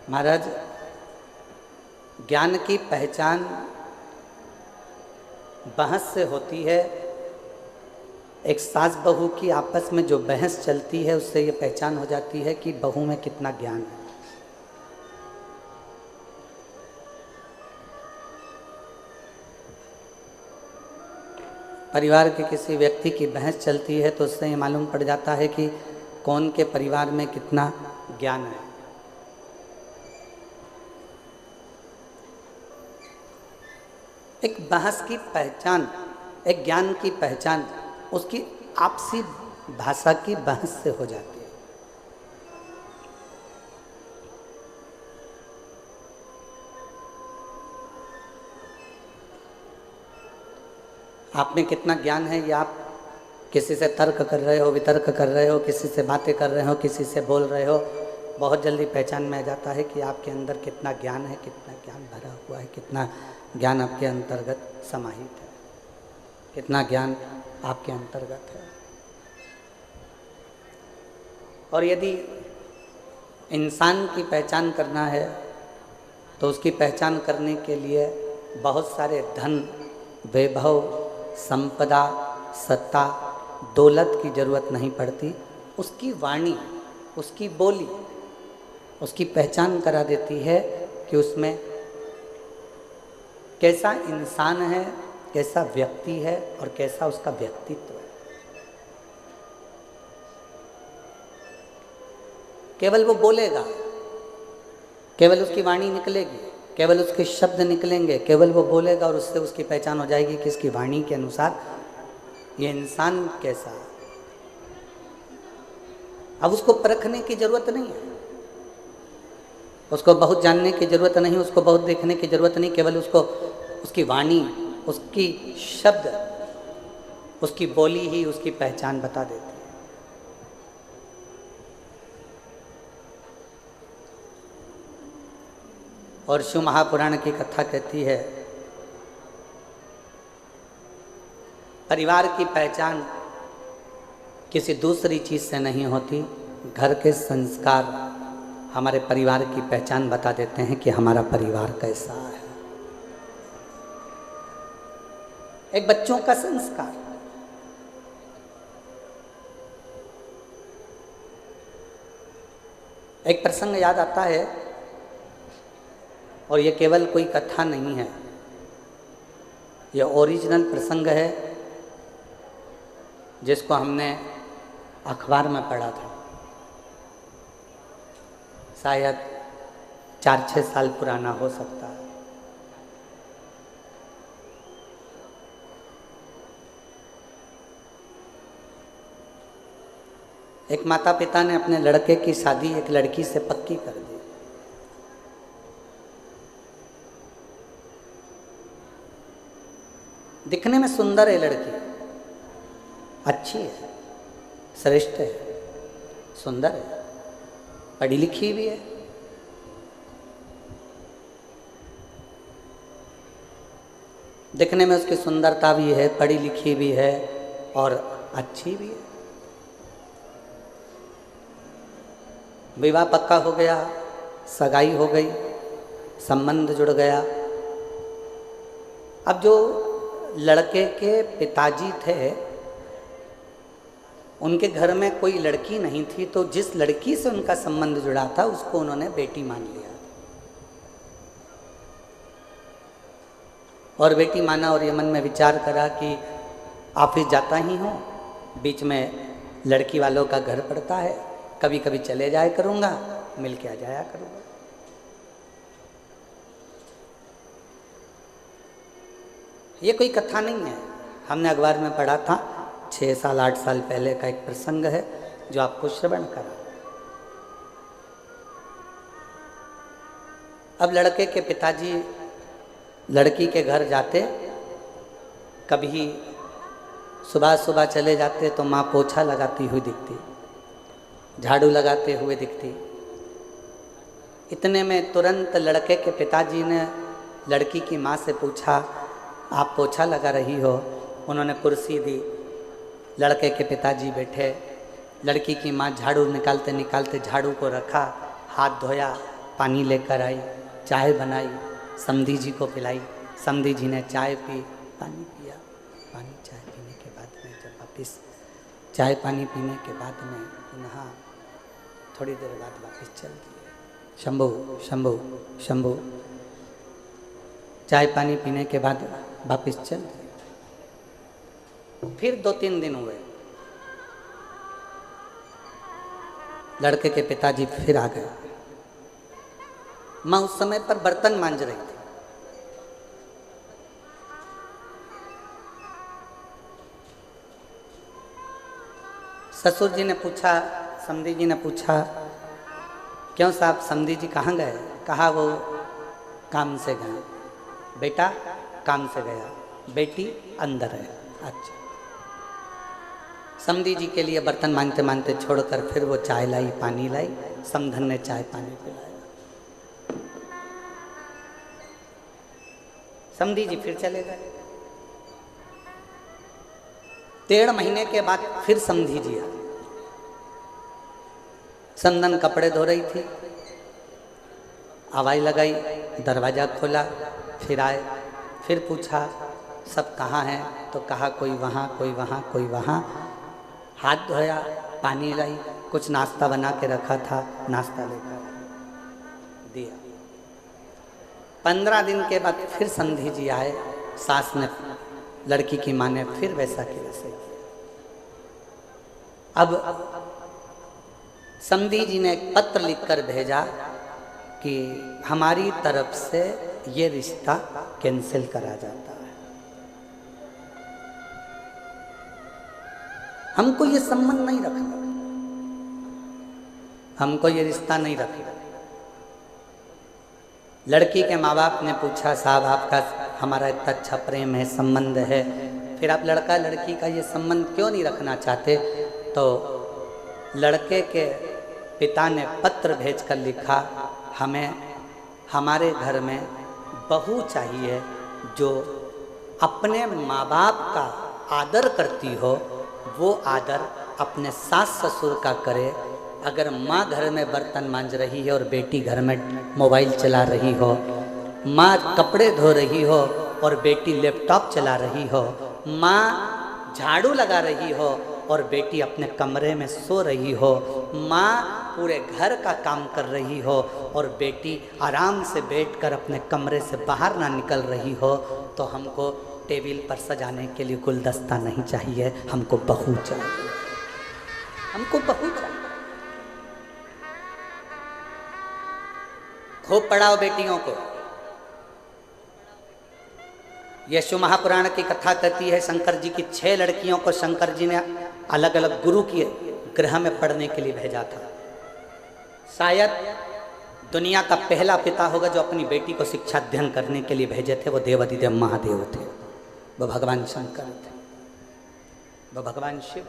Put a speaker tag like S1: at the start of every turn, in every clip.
S1: महाराज, ज्ञान की पहचान बहस से होती है। एक सास बहू की आपस में जो बहस चलती है उससे ये पहचान हो जाती है कि बहू में कितना ज्ञान है। परिवार के किसी व्यक्ति की बहस चलती है तो उससे ये मालूम पड़ जाता है कि कौन के परिवार में कितना ज्ञान है। एक बहस की पहचान, एक ज्ञान की पहचान उसकी आपसी भाषा की बहस से हो जाती है। आप में कितना ज्ञान है ये आप किसी से तर्क कर रहे हो, वितर्क कर रहे हो, किसी से बातें कर रहे हो, किसी से बोल रहे हो, बहुत जल्दी पहचान में आ जाता है कि आपके अंदर कितना ज्ञान है, कितना ज्ञान भरा हुआ है, कितना ज्ञान आपके अंतर्गत समाहित है, कितना ज्ञान आपके अंतर्गत है। और यदि इंसान की पहचान करना है तो उसकी पहचान करने के लिए बहुत सारे धन, वैभव, संपदा, सत्ता, दौलत की जरूरत नहीं पड़ती। उसकी वाणी, उसकी बोली उसकी पहचान करा देती है कि उसमें कैसा इंसान है, कैसा व्यक्ति है और कैसा उसका व्यक्तित्व है। केवल वो बोलेगा, केवल उसकी वाणी निकलेगी, केवल उसके शब्द निकलेंगे, केवल वो बोलेगा और उससे उसकी पहचान हो जाएगी कि इसकी वाणी के अनुसार ये इंसान कैसा है। अब उसको परखने की जरूरत नहीं है, उसको बहुत जानने की जरूरत नहीं, उसको बहुत देखने की जरूरत नहीं, केवल उसको उसकी वाणी, उसकी शब्द, उसकी बोली ही उसकी पहचान बता देती है। और शिव महापुराण की कथा कहती है, परिवार की पहचान किसी दूसरी चीज से नहीं होती। घर के संस्कार हमारे परिवार की पहचान बता देते हैं कि हमारा परिवार कैसा है। एक बच्चों का संस्कार, एक प्रसंग याद आता है और ये केवल कोई कथा नहीं है, ये ओरिजिनल प्रसंग है जिसको हमने अखबार में पढ़ा था। शायद 4-6 साल पुराना हो सकता है। एक माता पिता ने अपने लड़के की शादी एक लड़की से पक्की कर दी। दिखने में सुंदर है लड़की, अच्छी है, श्रेष्ठ है, सुंदर है, पढ़ी लिखी भी है। दिखने में उसकी सुंदरता भी है, पढ़ी लिखी भी है और अच्छी भी है। विवाह पक्का हो गया, सगाई हो गई, संबंध जुड़ गया। अब जो लड़के के पिताजी थे उनके घर में कोई लड़की नहीं थी, तो जिस लड़की से उनका संबंध जुड़ा था उसको उन्होंने बेटी मान लिया और बेटी माना। और ये मन में विचार करा कि ऑफिस जाता ही हूँ, बीच में लड़की वालों का घर पड़ता है, कभी कभी चले जाया करूँगा, मिल के आ जाया करूँगा। ये कोई कथा नहीं है, हमने अखबार में पढ़ा था। 6 साल 8 साल पहले का एक प्रसंग है जो आपको श्रवण करा। अब लड़के के पिताजी लड़की के घर जाते, कभी सुबह सुबह चले जाते तो माँ पोछा लगाती हुई दिखती, झाड़ू लगाते हुए दिखती। इतने में तुरंत लड़के के पिताजी ने लड़की की माँ से पूछा, आप पोछा लगा रही हो? उन्होंने कुर्सी दी, लड़के के पिताजी बैठे, लड़की की माँ झाड़ू निकालते निकालते झाड़ू को रखा, हाथ धोया, पानी लेकर आई, चाय बनाई, समधी जी को पिलाई। समधी जी ने चाय पी, पानी पिया। पानी चाय पीने के बाद में जब वापस चाय पानी पीने के बाद में पुनः थोड़ी देर बाद वापस चल दिए। शंभू शंभू शंभू। चाय पानी पीने के बाद वापस चल दिए। फिर 2-3 दिन हुए, लड़के के पिताजी फिर आ गए। माँ उस समय पर बर्तन मांज रही थी। ससुर जी ने पूछा, समधी जी ने पूछा, क्यों साहब समधी जी कहाँ गए? कहा वो काम से गए। बेटा काम से गया, बेटी अंदर है। अच्छा। समधी जी के लिए बर्तन मांजते मांजते छोड़कर फिर वो चाय लाई, पानी लाई। समधन ने चाय पानी पिलाया। समधी जी फिर चले गए। 1.5 महीने के बाद फिर समधी जी आई। समधन कपड़े धो रही थी, आवाज़ लगाई, दरवाज़ा खोला, फिर आए, फिर पूछा सब कहाँ हैं? तो कहा कोई वहाँ, कोई वहाँ, कोई वहाँ। हाथ धोया, पानी लाई, कुछ नाश्ता बना के रखा था, नाश्ता लेकर दिया। 15 दिन के बाद फिर समधी जी आए। सास ने, लड़की की माँ ने फिर वैसा कि वैसे किया। अब समधी जी ने एक पत्र लिखकर भेजा कि हमारी तरफ से ये रिश्ता कैंसिल करा जाता है, हमको ये संबंध नहीं रखना, हमको ये रिश्ता नहीं रखना। लड़की के माँ बाप ने पूछा साहब आपका हमारा इतना अच्छा प्रेम है, संबंध है, फिर आप लड़का लड़की का ये संबंध क्यों नहीं रखना चाहते? तो लड़के के पिता ने पत्र भेजकर लिखा, हमें हमारे घर में बहू चाहिए जो अपने माँ बाप का आदर करती हो, वो आदर अपने सास ससुर का करे। अगर माँ घर में बर्तन मांज रही है और बेटी घर में मोबाइल चला रही हो, माँ कपड़े धो रही हो और बेटी लैपटॉप चला रही हो, माँ झाड़ू लगा रही हो और बेटी अपने कमरे में सो रही हो, माँ पूरे घर का काम कर रही हो और बेटी आराम से बैठकर अपने कमरे से बाहर ना निकल रही हो, तो हमको टेबल पर सजाने के लिए गुलदस्ता नहीं चाहिए, हमको बहू चाहिए, हमको बहू चाहिए। खूब पढ़ाओ बेटियों को। यशु महापुराण की कथा कहती है, शंकर जी की 6 लड़कियों को शंकर जी ने अलग अलग गुरु के गृह में पढ़ने के लिए भेजा था। शायद दुनिया का पहला पिता होगा जो अपनी बेटी को शिक्षा अध्ययन करने के लिए भेजे थे, वो देवाधिदेव महादेव थे, वो भगवान शंकर थे, वो भगवान शिव,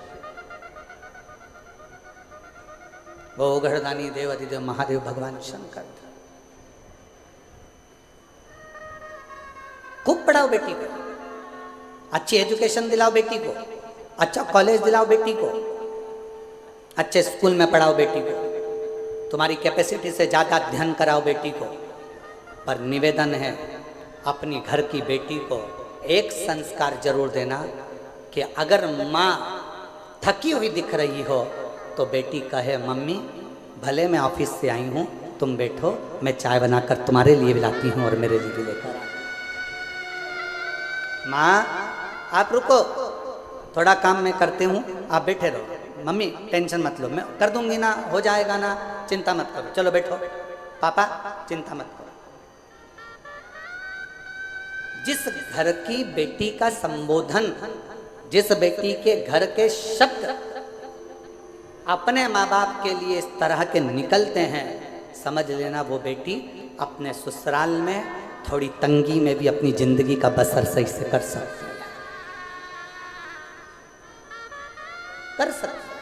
S1: वो घरदानी देवाधिदेव महादेव भगवान शंकर थे। खूब पढ़ाओ बेटी को, अच्छी एजुकेशन दिलाओ बेटी को, अच्छा कॉलेज दिलाओ बेटी को, अच्छे स्कूल में पढ़ाओ बेटी को, तुम्हारी कैपेसिटी से ज़्यादा अध्ययन कराओ बेटी को। पर निवेदन है अपनी घर की बेटी को एक संस्कार जरूर देना कि अगर माँ थकी हुई दिख रही हो तो बेटी कहे मम्मी भले मैं ऑफिस से आई हूँ, तुम बैठो, मैं चाय बनाकर तुम्हारे लिए भी लाती हूँ और मेरे लिए भी लेकर आई। माँ आप रुको, थोड़ा काम मैं करती हूँ, आप बैठे रहो, मम्मी टेंशन मत लो, मैं कर दूंगी ना, हो जाएगा ना, चिंता मत करो, चलो बैठो, पापा चिंता मत करो। जिस घर की बेटी का संबोधन, जिस बेटी के घर के शब्द अपने माँ बाप के लिए इस तरह के निकलते हैं, समझ लेना वो बेटी अपने ससुराल में थोड़ी तंगी में भी अपनी जिंदगी का बसर सही से कर सकती है, कर सकती है।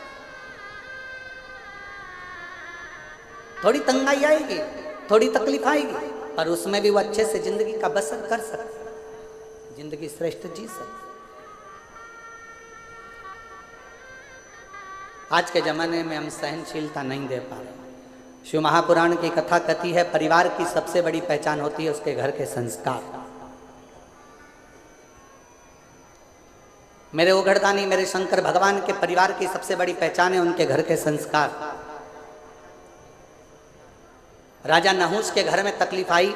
S1: थोड़ी तंगाई आएगी, थोड़ी तकलीफ आएगी, पर उसमें भी वो अच्छे से जिंदगी का बसर कर सकती है, जिंदगी श्रेष्ठ जी सकती। आज के ज़माने में हम सहनशीलता नहीं दे पा रहे, शिव महापुराण की कथा कहती है परिवार की सबसे बड़ी पहचान होती है उसके घर के संस्कार। मेरे ओघड़दानी मेरे शंकर भगवान के परिवार की सबसे बड़ी पहचान है उनके घर के संस्कार। राजा नहुष के घर में तकलीफ आई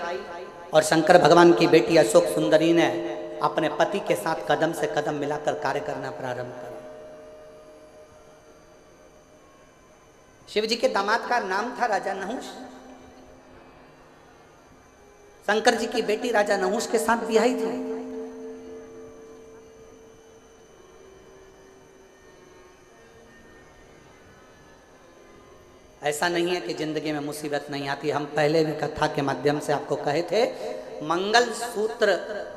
S1: और शंकर भगवान की बेटी अशोक सुंदरी ने अपने पति के साथ कदम से कदम मिलाकर कार्य करना प्रारंभ किया। शिव जी के दामाद का नाम था राजा नहुष। शंकर जी की बेटी राजा नहुष के साथ ब्याही थी। ऐसा नहीं है कि जिंदगी में मुसीबत नहीं आती। हम पहले भी कथा के माध्यम से आपको कहे थे मंगल सूत्र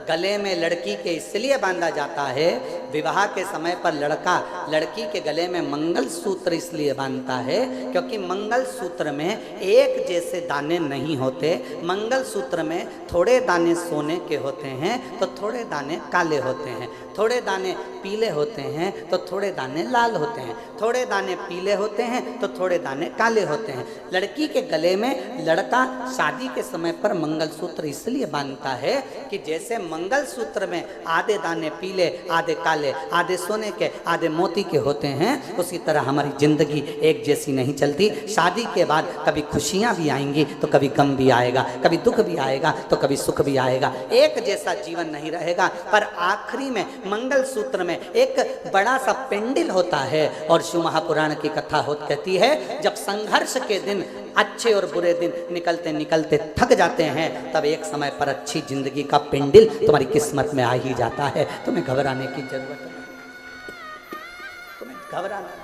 S1: गले में लड़की के इसलिए बांधा जाता है, विवाह के समय पर लड़का लड़की के गले में मंगल सूत्र इसलिए बांधता है क्योंकि मंगल सूत्र में एक जैसे दाने नहीं होते। मंगल सूत्र में थोड़े दाने सोने के होते हैं तो थोड़े दाने काले होते हैं, थोड़े दाने पीले होते हैं तो थोड़े दाने लाल होते हैं, थोड़े दाने पीले होते हैं तो थोड़े दाने काले होते हैं। लड़की के गले में लड़का शादी के समय पर मंगल सूत्र इसलिए बांधता है कि जैसे मंगल सूत्र में आधे दाने पीले, आधे काले, आधे सोने के, आधे मोती के होते हैं, उसी तरह हमारी जिंदगी एक जैसी नहीं चलती। शादी के बाद कभी खुशियां भी आएंगी तो कभी गम भी आएगा, कभी दुख भी आएगा तो कभी सुख भी आएगा। एक जैसा जीवन नहीं रहेगा। पर आखिरी में मंगल सूत्र में एक बड़ा सा पेंडिल होता है और शिव महापुराण की कथा कहती है जब संघर्ष के दिन, अच्छे और बुरे दिन निकलते निकलते थक जाते हैं, तब एक समय पर अच्छी जिंदगी का पेंडिल तुम्हारी किस्मत में आ ही जाता है। तुम्हें घबराने की जरूरत नहीं, तुम्हें घबराना नहीं।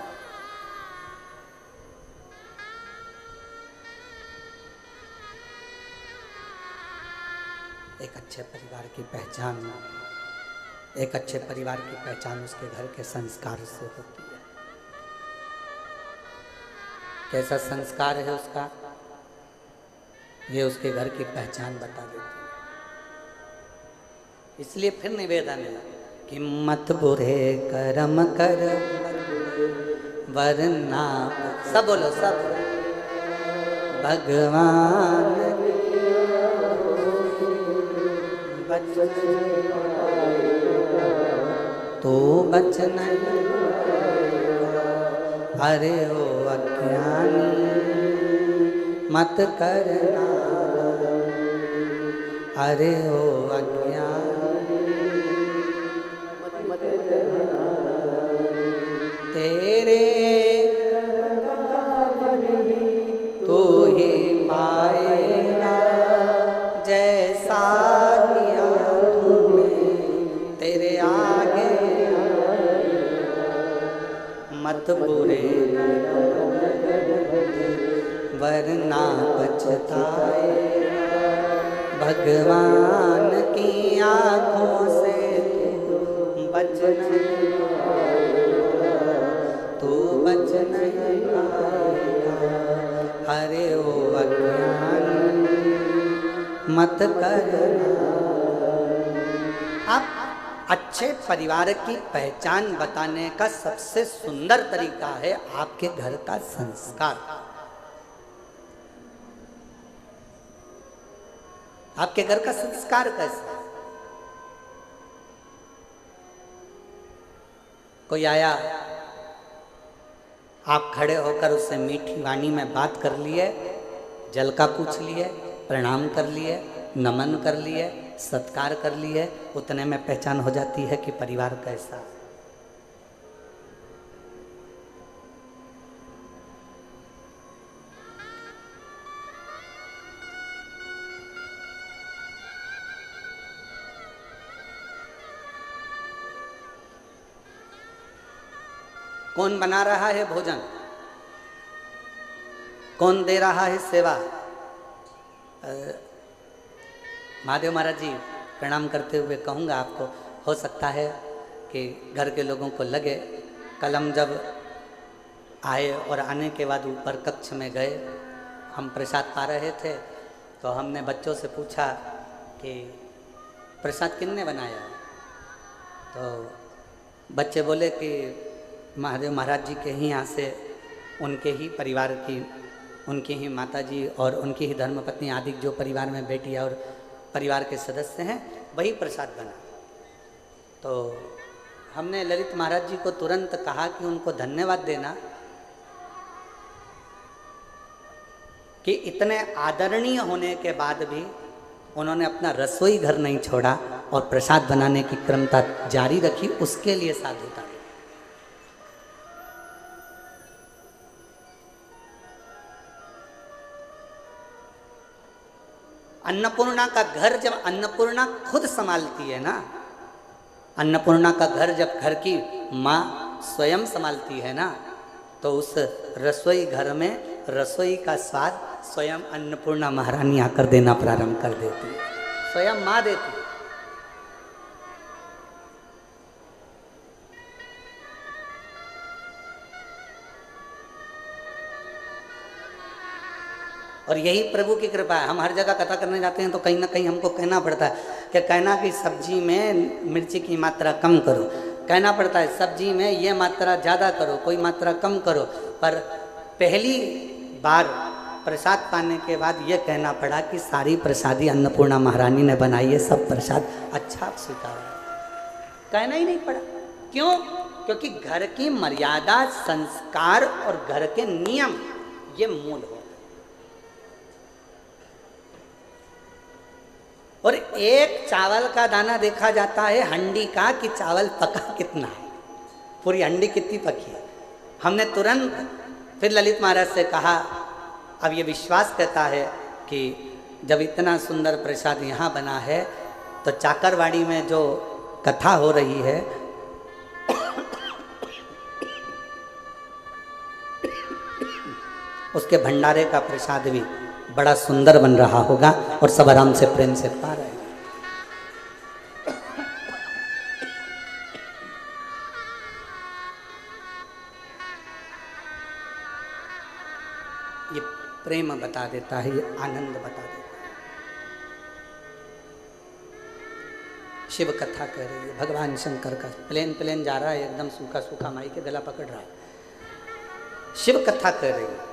S1: एक अच्छे परिवार की पहचान, एक अच्छे परिवार की पहचान उसके घर के संस्कार से होती है। कैसा संस्कार है उसका, ये उसके घर की पहचान बता देती है। इसलिए फिर निवेदन है कि मत बुरे कर्म कर वरना, सब बोलो सब, भगवान तो बच नहीं, अरे ओ अज्ञानी मत करना, अरे ओ अज्ञानी तेरे तू ही पाएगा जैसा किया तूने, तेरे आगे मत बुरे वरना पछताए, भगवान की आँखों से बच नहीं, तू बच नहीं पाएगा, अरे ओ अज्ञानी मत करना। अब अच्छे परिवार की पहचान बताने का सबसे सुंदर तरीका है आपके घर का संस्कार। आपके घर का संस्कार कैसा? कोई आया, आप खड़े होकर उससे मीठी वाणी में बात कर लिए, जल का पूछ लिए, प्रणाम कर लिए, नमन कर लिए, सत्कार कर लिए, उतने में पहचान हो जाती है कि परिवार कैसा। कौन बना रहा है भोजन, कौन दे रहा है सेवा? महादेव महाराज जी प्रणाम करते हुए कहूँगा आपको, हो सकता है कि घर के लोगों को लगे, कल हम जब आए और आने के बाद ऊपर कक्ष में गए, हम प्रसाद पा रहे थे तो हमने बच्चों से पूछा कि प्रसाद किसने बनाया? तो बच्चे बोले कि महादेव महाराज जी के ही यहाँ से, उनके ही परिवार की उनकी ही माताजी और उनकी ही धर्मपत्नी आदि जो परिवार में बेटी और परिवार के सदस्य हैं, वही प्रसाद बना। तो हमने ललित महाराज जी को तुरंत कहा कि उनको धन्यवाद देना कि इतने आदरणीय होने के बाद भी उन्होंने अपना रसोई घर नहीं छोड़ा और प्रसाद बनाने की क्रमता जारी रखी, उसके लिए साधुता। अन्नपूर्णा का घर जब अन्नपूर्णा खुद संभालती है ना, अन्नपूर्णा का घर जब घर की माँ स्वयं संभालती है ना, तो उस रसोई घर में रसोई का स्वाद स्वयं अन्नपूर्णा महारानी आकर देना प्रारंभ कर देती है, स्वयं माँ देती है। और यही प्रभु की कृपा है। हम हर जगह कथा करने जाते हैं तो कहीं ना कहीं हमको कहना पड़ता है कि कहना कि सब्जी में मिर्ची की मात्रा कम करो, कहना पड़ता है सब्जी में ये मात्रा ज़्यादा करो, कोई मात्रा कम करो। पर पहली बार प्रसाद पाने के बाद ये कहना पड़ा कि सारी प्रसादी अन्नपूर्णा महारानी ने बनाई है, सब प्रसाद अच्छा स्वीकार है। कहना ही नहीं पड़ा। क्यों? क्योंकि घर की मर्यादा, संस्कार और घर के नियम ये मूल हो। और एक चावल का दाना देखा जाता है हंडी का कि चावल पका कितना है, पूरी हंडी कितनी पकी है। हमने तुरंत फिर ललित महाराज से कहा, अब ये विश्वास कहता है कि जब इतना सुंदर प्रसाद यहाँ बना है तो चाकरवाड़ी में जो कथा हो रही है उसके भंडारे का प्रसाद भी बड़ा सुंदर बन रहा होगा और सब आराम से प्रेम से पा रहे हैं। ये प्रेम बता देता है, ये आनंद बता देता है। शिव कथा कह रही है, भगवान शंकर का प्लेन जा रहा है, एकदम सूखा सूखा माई के गला पकड़ रहा है। शिव कथा कह रही है,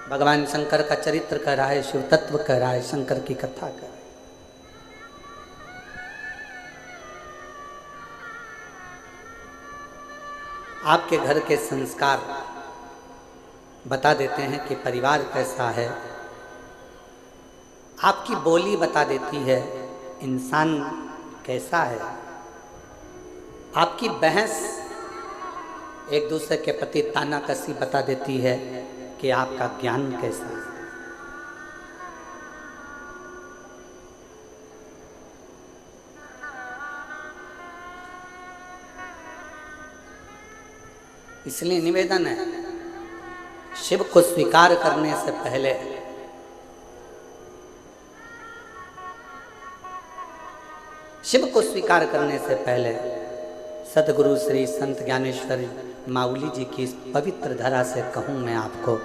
S1: भगवान शंकर का चरित्र कह रहा है, शिव तत्व कह रहा है, शंकर की कथा कह रहा है। आपके घर के संस्कार बता देते हैं कि परिवार कैसा है, आपकी बोली बता देती है इंसान कैसा है, आपकी बहस एक दूसरे के प्रति तानाकसी बता देती है कि आपका ज्ञान कैसा है। इसलिए निवेदन है, शिव को स्वीकार करने से पहले सद्गुरु श्री संत ज्ञानेश्वर माउली जी की इस पवित्र धरा से कहूँ मैं आपको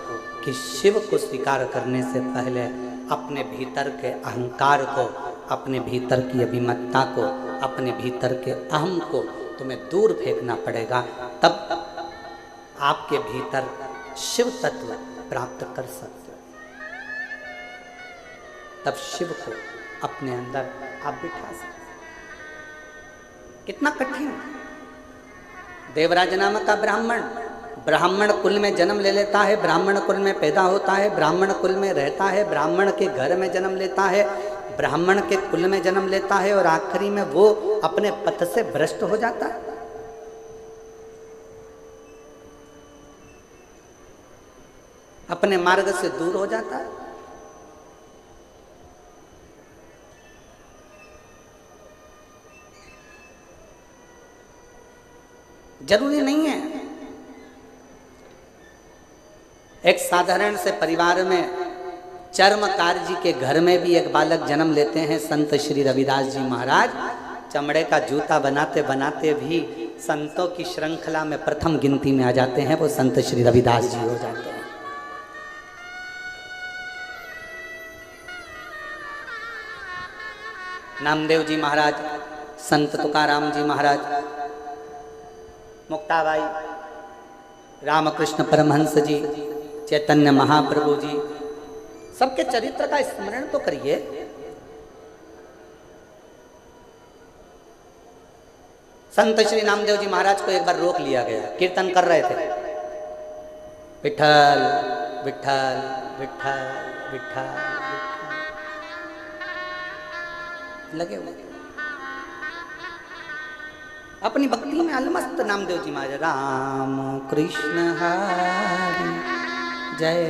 S1: कि शिव को स्वीकार करने से पहले अपने भीतर के अहंकार को, अपने भीतर की अभिमतता को, अपने भीतर के अहम को तुम्हें दूर फेंकना पड़ेगा। तब आपके भीतर शिव तत्व प्राप्त कर सकते हो। तब शिव को अपने अंदर आप बिठा सकते। कितना कठिन। देवराज नाम का ब्राह्मण कुल में जन्म ले लेता है, ब्राह्मण कुल में पैदा होता है, ब्राह्मण कुल में रहता है, ब्राह्मण के घर में जन्म लेता है, ब्राह्मण के कुल में जन्म लेता है और आखिरी में वो अपने पथ से भ्रष्ट हो जाता है। अपने मार्ग से दूर हो जाता है। जरूरी नहीं है। एक साधारण से परिवार में चर्मकार जी के घर में भी एक बालक जन्म लेते हैं, संत श्री रविदास जी महाराज। चमड़े का जूता बनाते बनाते भी संतों की श्रृंखला में प्रथम गिनती में आ जाते हैं, वो संत श्री रविदास जी हो जाते हैं। नामदेव जी महाराज, संत तुकाराम जी महाराज, मुक्ताबाई, रामकृष्ण परमहंस जी, चैतन्य महाप्रभु जी, सबके चरित्र का स्मरण तो करिए। संत श्री नामदेव जी महाराज को एक बार रोक लिया गया, कीर्तन कर रहे थे, विठल विठल विठल विठल लगे हुए अपनी भक्ति में अलमस्त। नामदेव जी महाराज राम कृष्ण हरि जय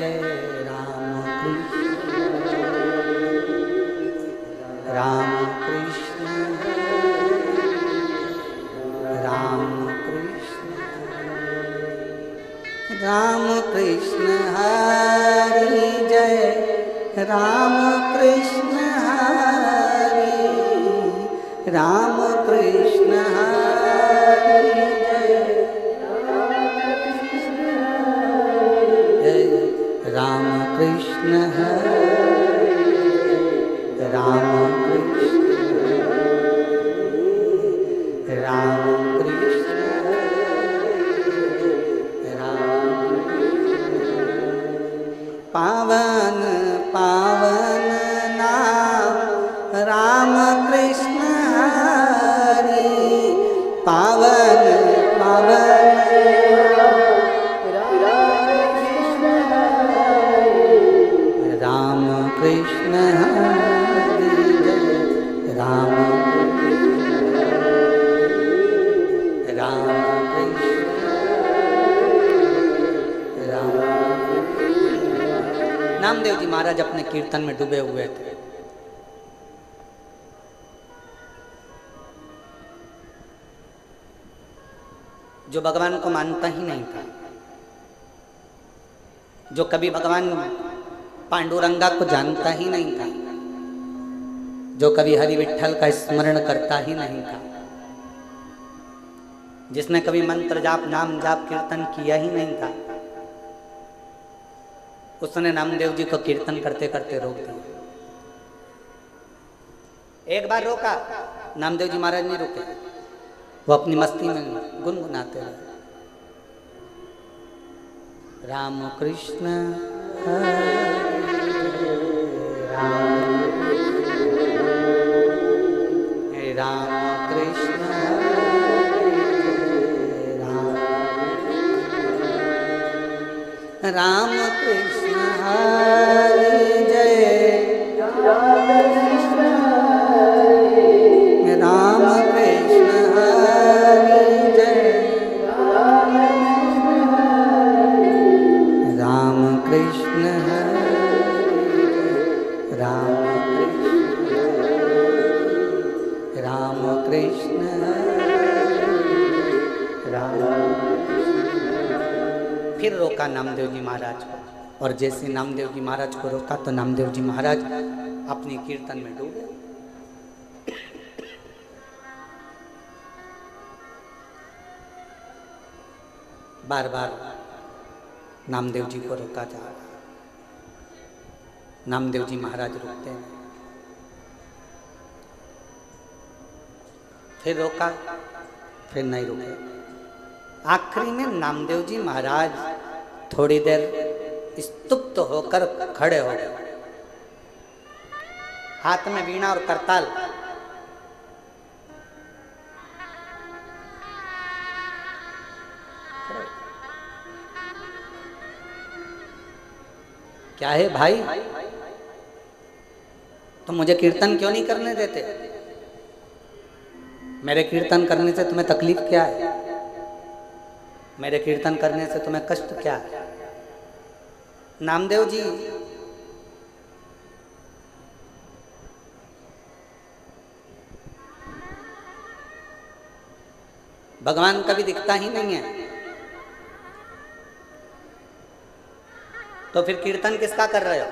S1: राम कृष्ण राम कृष्ण राम कृष्ण राम कृष्ण हरि जय राम कृष्ण हरि राम कृष्ण हरि जय राम कृष्ण हरि राम कृष्ण राम कृष्ण राम पावन पावन नाम राम कृष्ण हरि पावन पावन राम कृष्ण हरि जय राम राम कृष्ण राम। नामदेव जी महाराज अपने कीर्तन में डूबे हुए थे। जो भगवान को मानता ही नहीं था, जो कभी भगवान पांडुरंगा को जानता ही नहीं था, जो कभी हरि विठल का स्मरण करता ही नहीं था, जिसने कभी मंत्र जाप नाम जाप कीर्तन किया ही नहीं था, उसने नामदेव जी को कीर्तन करते करते रोक दिया। एक बार रोका, नामदेव जी महाराज नहीं रुके, वो अपनी मस्ती में गुनगुनाते रहे, राम कृष्ण हरे राम कृष्ण राम कृष्ण हरि जय राम कृष्ण हरि जय राम कृष्ण हरि राम कृष्ण राम। फिर रोका नामदेव जी महाराज को, और जैसे नामदेव जी महाराज को रोका तो नामदेव जी महाराज अपनी कीर्तन में डूबे। बार बार नामदेव जी को रोका जा रहा, नामदेव जी महाराज रुकते हैं। फिर रोका, फिर नहीं रुके। आखिरी में नामदेव जी महाराज थोड़ी देर स्तुप्त होकर खड़े हो गए, हाथ में वीणा और करताल। क्या है भाई, तुम मुझे कीर्तन क्यों नहीं करने देते? मेरे कीर्तन करने से तुम्हें तकलीफ क्या है? मेरे कीर्तन करने से तुम्हें कष्ट क्या है? नामदेव जी भगवान कभी दिखता ही नहीं है, तो फिर कीर्तन किसका कर रहे हो?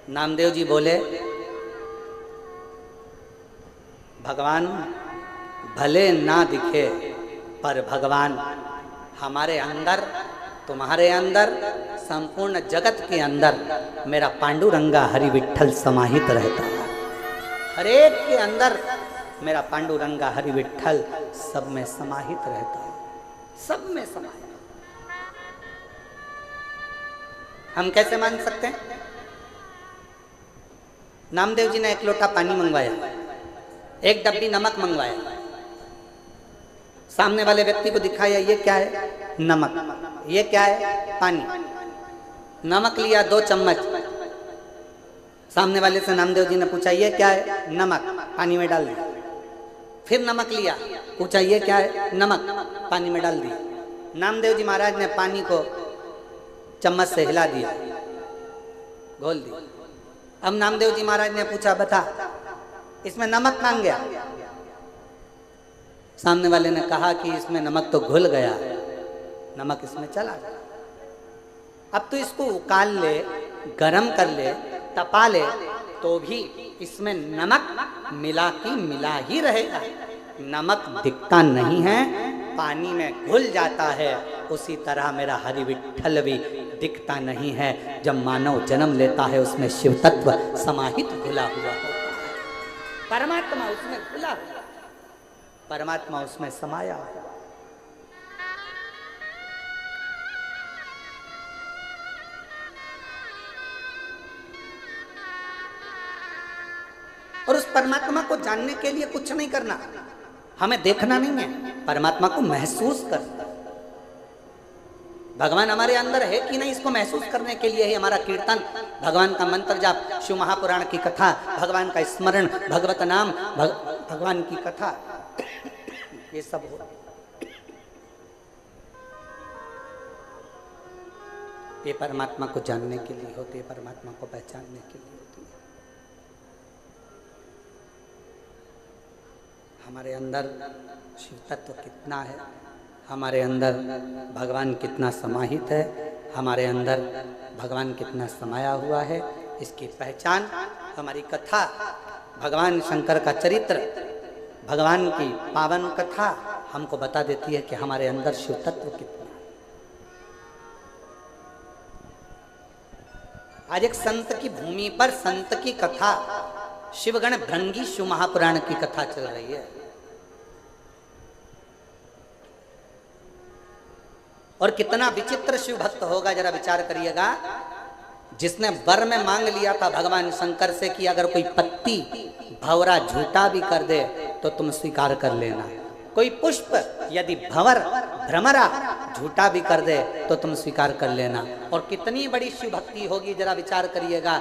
S1: नामदेव जी बोले, भगवान भले ना दिखे पर भगवान हमारे अंदर, तुम्हारे अंदर, संपूर्ण जगत के अंदर मेरा पांडुरंगा हरि विठल समाहित रहता है। हर एक के अंदर मेरा पांडुरंगा हरि विठल सब में समाहित रहता है, सब में समाहित। हम कैसे मान सकते हैं? नामदेव जी ने एक लोटा पानी मंगवाया, एक डब्बी नमक मंगवाया, सामने वाले व्यक्ति को दिखाया ये क्या है? नमक। ये क्या है? पानी। नमक लिया 2 चम्मच, सामने वाले से नामदेव जी ने पूछा ये क्या है? नमक। पानी में डाल दिया। फिर नमक लिया, पूछा ये क्या है? नमक। पानी में डाल दिया। नामदेव जी महाराज ने पानी को चम्मच से हिला दिया, घोल दिया। अब नामदेव जी महाराज ने पूछा बता इसमें नमक कहाँ गया? सामने वाले ने कहा कि इसमें नमक तो घुल गया, नमक इसमें चला गया। अब तो इसको उकाल ले, गरम कर ले, तपा ले, तो भी इसमें नमक मिला की मिला ही रहेगा। नमक दिखता नहीं है, पानी में घुल जाता है। उसी तरह मेरा हरि विठ्ठल भी दिखता नहीं है। जब मानव जन्म लेता है उसमें शिव तत्व समाहित घुला हुआ होता है। परमात्मा उसमें घुला हुआ, परमात्मा उसमें समाया हुआ। और उस परमात्मा को जानने के लिए कुछ नहीं करना, हमें देखना नहीं है, परमात्मा को महसूस करना। भगवान हमारे अंदर है कि नहीं, इसको महसूस करने के लिए ही हमारा कीर्तन, भगवान का मंत्र जाप, शिव महापुराण की कथा, भगवान का स्मरण, भगवत नाम, भगवान की कथा, ये सब हो। ये परमात्मा को जानने के लिए होते, परमात्मा को पहचानने के लिए होती है। हमारे अंदर शिव तत्व कितना है, हमारे अंदर भगवान कितना समाहित है, हमारे अंदर भगवान कितना समाया हुआ है, इसकी पहचान हमारी कथा, भगवान शंकर का चरित्र, भगवान की पावन कथा हमको बता देती है कि हमारे अंदर शिव तत्व कितना है। आज एक संत की भूमि पर संत की कथा, शिवगण भृंगी शिव महापुराण की कथा चल रही है। और कितना विचित्र शिव भक्त होगा, जरा विचार करिएगा। जिसने वर में मांग लिया था भगवान शंकर से कि अगर कोई पत्ती भंवरा झूठा भी कर दे तो तुम स्वीकार कर लेना, कोई पुष्प यदि भंवर भ्रमरा झूठा भी कर दे तो तुम स्वीकार कर लेना। और कितनी बड़ी शिव भक्ति होगी, जरा विचार करिएगा।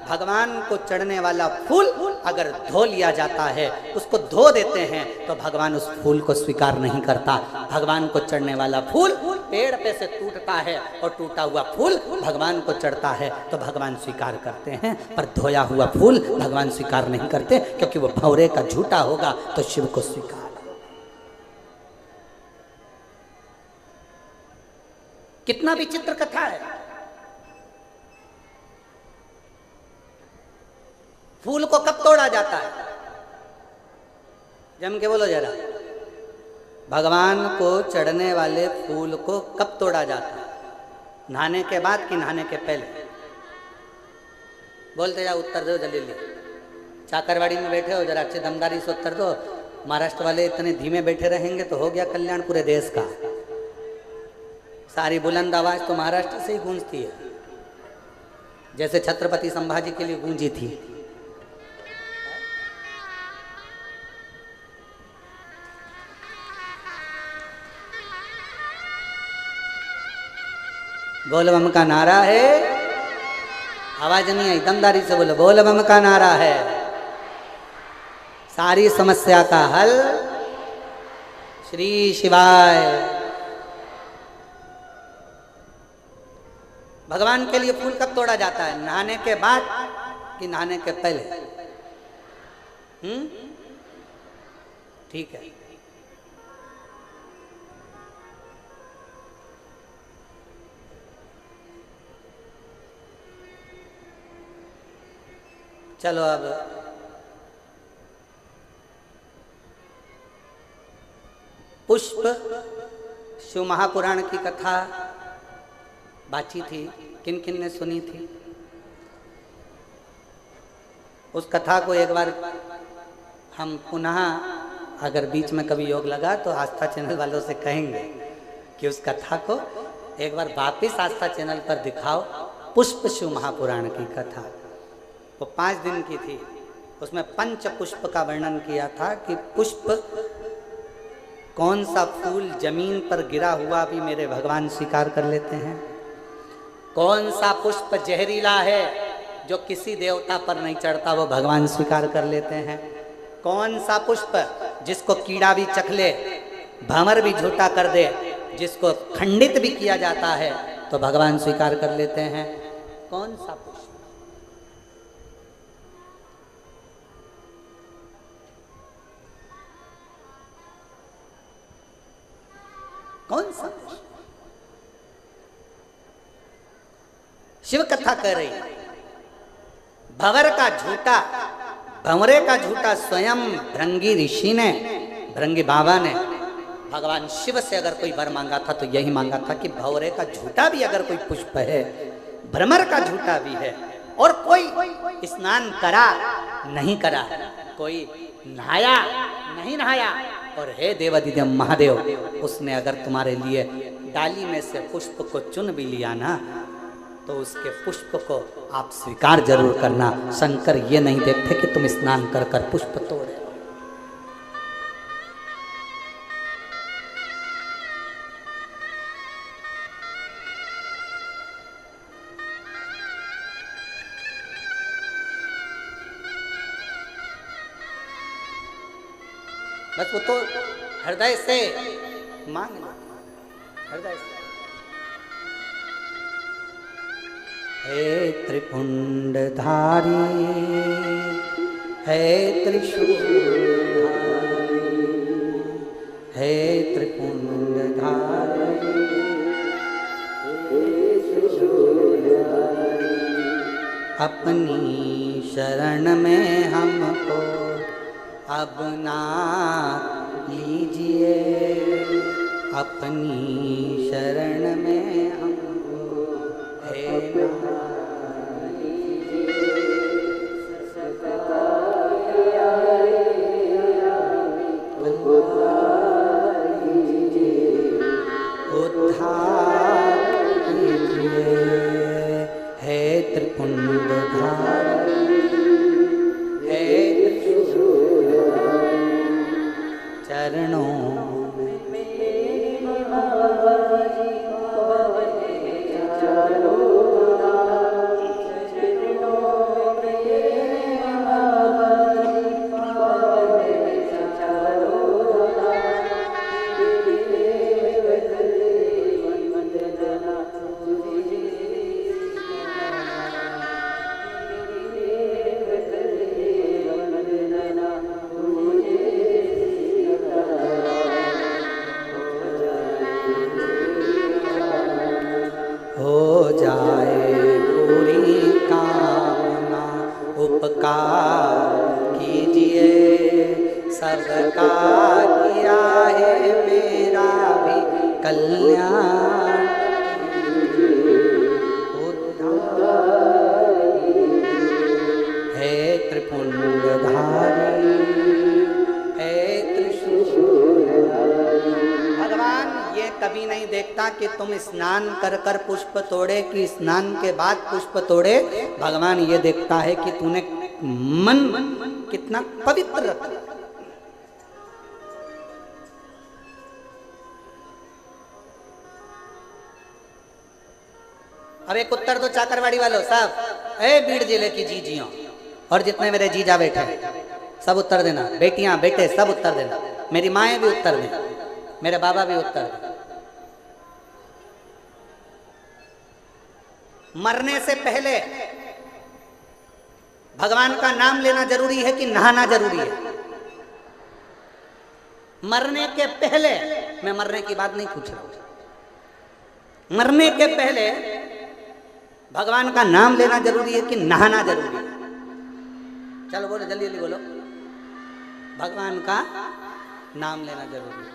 S1: भगवान को चढ़ने वाला फूल अगर धो लिया जाता है, उसको धो देते हैं, तो भगवान उस फूल को स्वीकार नहीं करता। भगवान को चढ़ने वाला फूल पेड़ पे से टूटता है और टूटा हुआ फूल भगवान को चढ़ता है तो भगवान स्वीकार करते हैं, पर धोया हुआ फूल भगवान स्वीकार नहीं करते, क्योंकि वो भंवरे का झूठा होगा तो शिव को स्वीकार। कितना विचित्र कथा है। फूल को कब तोड़ा जाता है? जम के बोलो जरा। भगवान को चढ़ने वाले फूल को कब तोड़ा जाता है? नहाने के बाद कि नहाने के पहले? बोलते जाओ, उत्तर दो जल्दी। चाकरवाड़ी में बैठे हो, जरा अच्छे दमदारी से उत्तर दो। महाराष्ट्र वाले इतने धीमे बैठे रहेंगे तो हो गया कल्याण पूरे देश का। सारी बुलंद आवाज तो महाराष्ट्र से ही गूंजती है, जैसे छत्रपति संभाजी के लिए गूंजी थी। बोल बम का नारा है, आवाज नहीं आई, दमदारी से बोलो। बोल बम का नारा है, सारी समस्या का हल श्री शिवाय। भगवान के लिए फूल कब तोड़ा जाता है? नहाने के बाद कि नहाने के पहले? ठीक है। चलो अब पुष्प शिव महापुराण की कथा बाची थी, किन किन ने सुनी थी? उस कथा को एक बार हम पुनः, अगर बीच में कभी योग लगा तो आस्था चैनल वालों से कहेंगे कि उस कथा को एक बार वापिस आस्था चैनल पर दिखाओ, पुष्प शिव महापुराण की कथा, वो 5 दिन की थी। उसमें पंच पुष्प का वर्णन किया था कि पुष्प कौन सा फूल जमीन पर गिरा हुआ भी मेरे भगवान स्वीकार कर लेते हैं, कौन सा पुष्प जहरीला है जो किसी देवता पर नहीं चढ़ता वो भगवान स्वीकार कर लेते हैं, कौन सा पुष्प जिसको कीड़ा भी चख ले, भंवर भी झूठा कर दे, जिसको खंडित भी किया जाता है तो भगवान स्वीकार कर लेते हैं, कौन सा पुष्प। कौन सा पुष्प। शिव कथा कह रही, भंवर का झूठा, भंवरे का झूठा स्वयं भृंगी ऋषि ने, भृंगी बाबा ने भगवान शिव से अगर कोई वर मांगा था तो यही मांगा था कि भंवरे का झूठा भी अगर कोई पुष्प है, भ्रमर का झूठा भी है, और कोई स्नान करा नहीं करा, कोई नहाया नहीं नहाया, और हे देवादिदेव महादेव, उसने अगर तुम्हारे लिए डाली में से पुष्प को चुन भी लिया ना तो उसके पुष्प को आप स्वीकार जरूर करना। शंकर ये नहीं देखते कि तुम स्नान कर कर पुष्प तोड़े। बस वो तो हृदय से मांग लो, हृदय से। हे त्रिपुंडधारी, हे त्रिशूलधारी, हे त्रिपुंडधारी, अपनी शरण में हमको अब ना लीजिए, अपनी शरण में हमको हे ना उद्धार कीजिए, हे त्रिपुंडधारी, हे चरणों हो जाए पूरी कामना, उपकार कीजिए, सबका किया है मेरा भी कल्याण, हे त्रिपुंडधारी, हे त्रिशूलधारी। भगवान ये कभी नहीं देखता कि तुम स्नान कर कर पुष्प तोड़े कि स्नान के बाद पुष्प तोड़े। भगवान ये देखता है कि तूने मन कितना पवित्र रखा। अब एक उत्तर दो चाकरवाड़ी वालों साहब, ए बीड़ जिले की जीजियों और जितने मेरे जीजा बैठे सब उत्तर देना, बेटियां बेटे सब उत्तर देना, मेरी माएँ भी उत्तर दें, मेरे बाबा भी उत्तर दें। मरने से पहले भगवान का नाम लेना जरूरी है कि नहाना जरूरी है? मरने के पहले, मैं मरने की बात नहीं पूछ रहा हूं, मरने के पहले भगवान का नाम लेना जरूरी है कि नहाना जरूरी है? चलो बोलो, जल्दी जल्दी बोलो। भगवान का नाम लेना जरूरी है।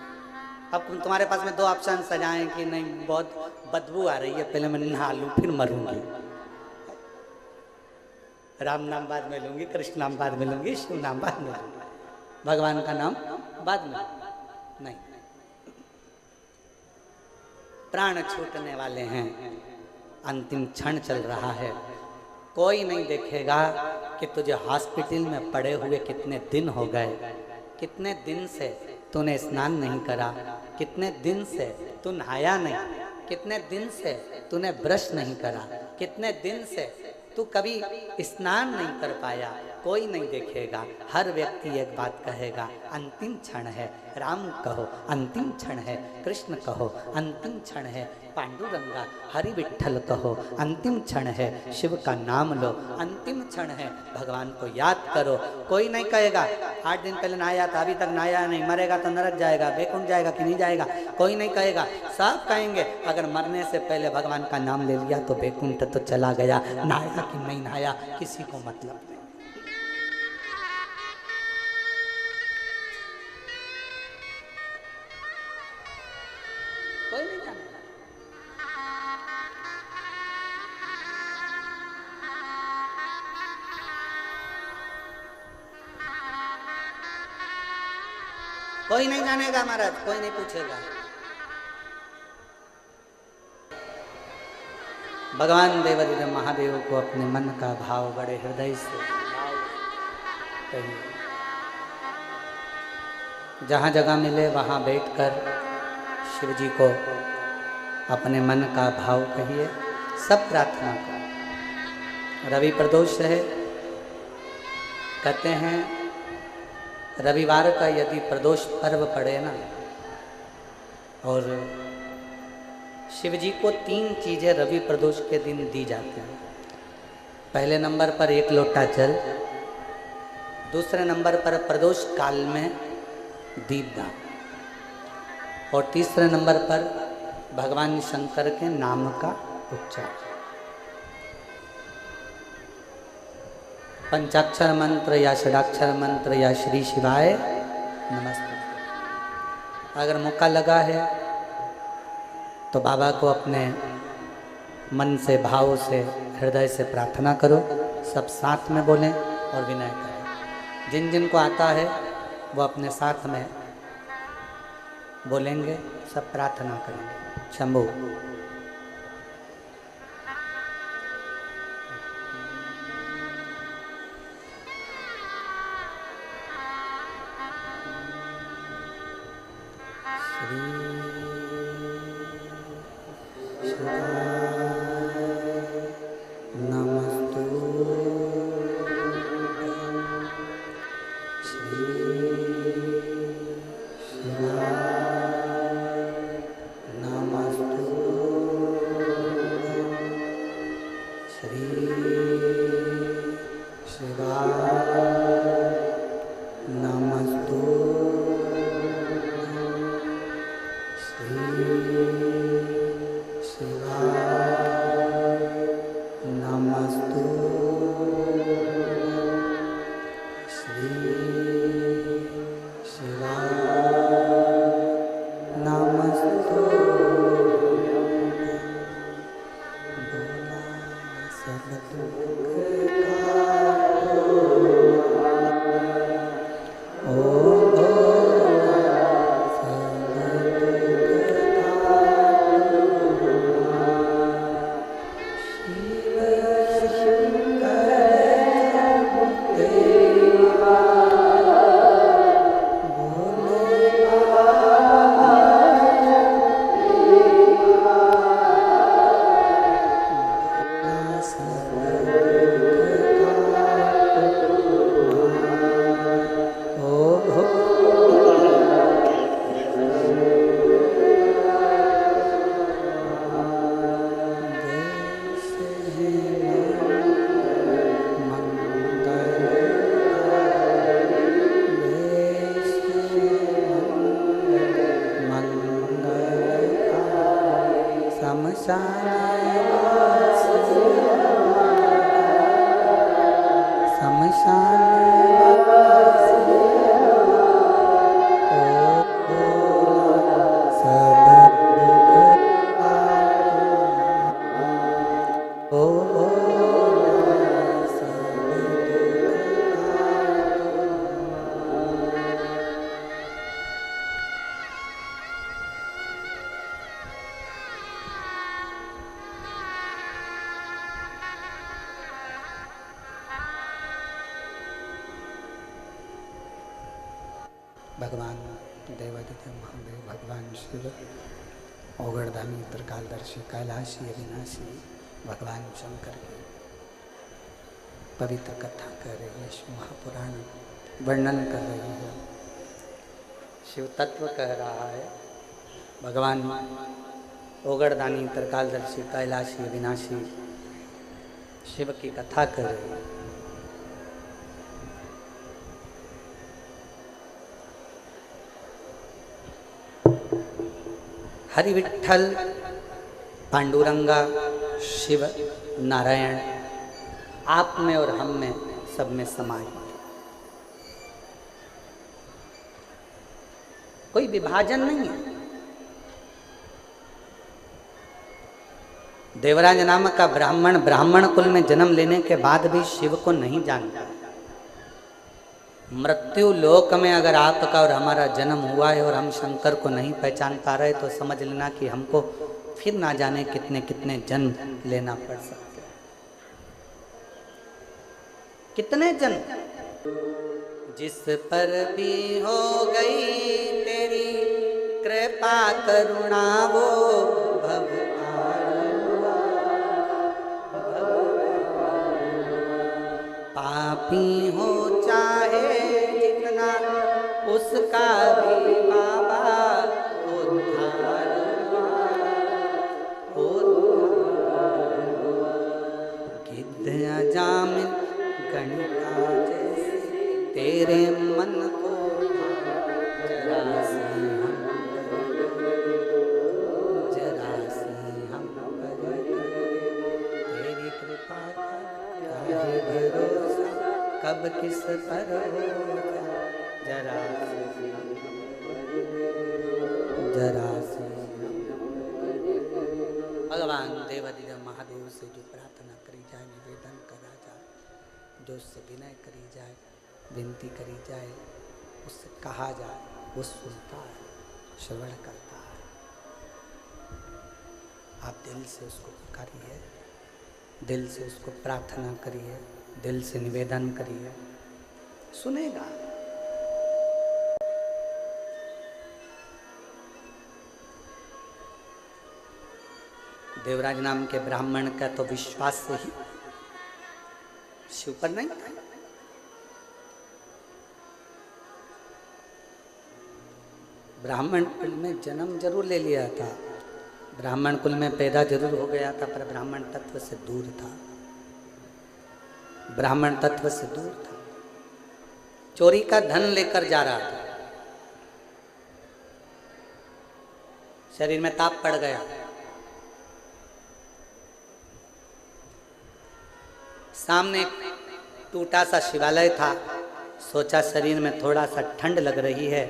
S1: अब तुम्हारे पास में 2 ऑप्शन सजाएं कि नहीं बहुत बदबू आ रही है, पहले मैं नहा लूं फिर मरूंगी, राम नाम बाद में लूंगी, कृष्ण नाम बाद में लूंगी, शिव नाम बाद में लूंगी, भगवान का नाम बाद में नहीं। प्राण छूटने वाले हैं अंतिम क्षण चल रहा है। कोई नहीं देखेगा कि तुझे हॉस्पिटल में पड़े हुए कितने दिन हो गए, कितने दिन से तूने स्नान नहीं करा, कितने दिन से तू नहाया नहीं, कितने दिन से तूने ब्रश नहीं करा, कितने दिन से तू कभी स्नान नहीं कर पाया। कोई नहीं देखेगा। हर व्यक्ति एक बात कहेगा, अंतिम क्षण है, राम कहो अंतिम क्षण है, कृष्ण कहो अंतिम क्षण है, पांडुरंगा हरि विठ्ठल कहो अंतिम क्षण है, शिव का नाम लो अंतिम क्षण है, भगवान को याद करो। कोई नहीं कहेगा 8 दिन पहले नहाया था अभी तक नहाया नहीं, मरेगा तो नरक जाएगा, वैकुंठ जाएगा कि नहीं जाएगा, कोई नहीं कहेगा। सब कहेंगे अगर मरने से पहले भगवान का नाम ले लिया तो वैकुंठ तो चला गया, नहाया कि नहीं नहाया किसी को मतलब नहीं। कोई नहीं जानेगा। कोई नहीं जानेगा महाराज, कोई नहीं पूछेगा। भगवान देवदेव महादेव को अपने मन का भाव बड़े हृदय से कहिए। जहाँ जगह मिले वहाँ बैठकर शिव जी को अपने मन का भाव कहिए, सब प्रार्थना करो। रवि प्रदोष है, कहते हैं रविवार का यदि प्रदोष पर्व पड़े ना, और शिव जी को 3 चीज़ें रवि प्रदोष के दिन दी जाती हैं। पहले नंबर पर 1 लोटा जल, दूसरे नंबर पर प्रदोष काल में दीपदान, और तीसरे नंबर पर भगवान शंकर के नाम का उच्चारण। पंचाक्षर मंत्र या षडाक्षर मंत्र या श्री शिवाय नमस्ते। अगर मौका लगा है तो बाबा को अपने मन से भाव से हृदय से प्रार्थना करो, सब साथ में बोलें और विनय करें। जिन जिन को आता है वो अपने साथ में बोलेंगे, सब प्रार्थना करेंगे। शंभू भगवान देवादिदेव महादेव भगवान शिव ओगड़दानी त्रिकालदर्शी कैलाशी अविनाशी भगवान शंकर की पवित्र कथा कर रही है। शिव महापुराण वर्णन कर रही है, शिव तत्व कह रहा है। भगवान ओगड़दानी त्रिकालदर्शी कैलाशी अविनाशी शिव की कथा कर रही है। हरि विठ्ठल पांडुरंगा शिव नारायण आप में और हम में सब में समाये, कोई विभाजन नहीं है। देवराज नामक का ब्राह्मण कुल में जन्म लेने के बाद भी शिव को नहीं जानता। मृत्यु लोक में अगर आपका और हमारा जन्म हुआ है और हम शंकर को नहीं पहचान पा रहे तो समझ लेना कि हमको फिर ना जाने कितने कितने जन्म लेना पड़ सकते हैं। कितने जन्म। जिस पर भी हो गई तेरी कृपा करुणा वो भव पापी हो चाहे जितना उसका भी बाबा उद्धार गिद्ध अजामिल गणिका जैसे तेरे मन को जरा सी हम तेरी कृपा का भरोसा कब किस पर हो जरा सी। भगवान देवादिदेव महादेव से जो प्रार्थना करी जाए, निवेदन करा जाए, जो उससे विनय करी जाए, विनती करी जाए, उससे कहा जाए, वो सुनता है, श्रवण करता है। आप दिल से उसको पुकारिए, दिल से उसको प्रार्थना करिए, दिल से निवेदन करिए, सुनेगा। देवराज नाम के ब्राह्मण का तो विश्वास से ही शिव पर नहीं था। ब्राह्मण कुल में जन्म जरूर ले लिया था, ब्राह्मण कुल में पैदा जरूर हो गया था, पर ब्राह्मण तत्व से दूर था, ब्राह्मण तत्व से दूर था। चोरी का धन लेकर जा रहा था, शरीर में ताप पड़ गया, सामने टूटा सा शिवालय था। सोचा शरीर में थोड़ा सा ठंड लग रही है,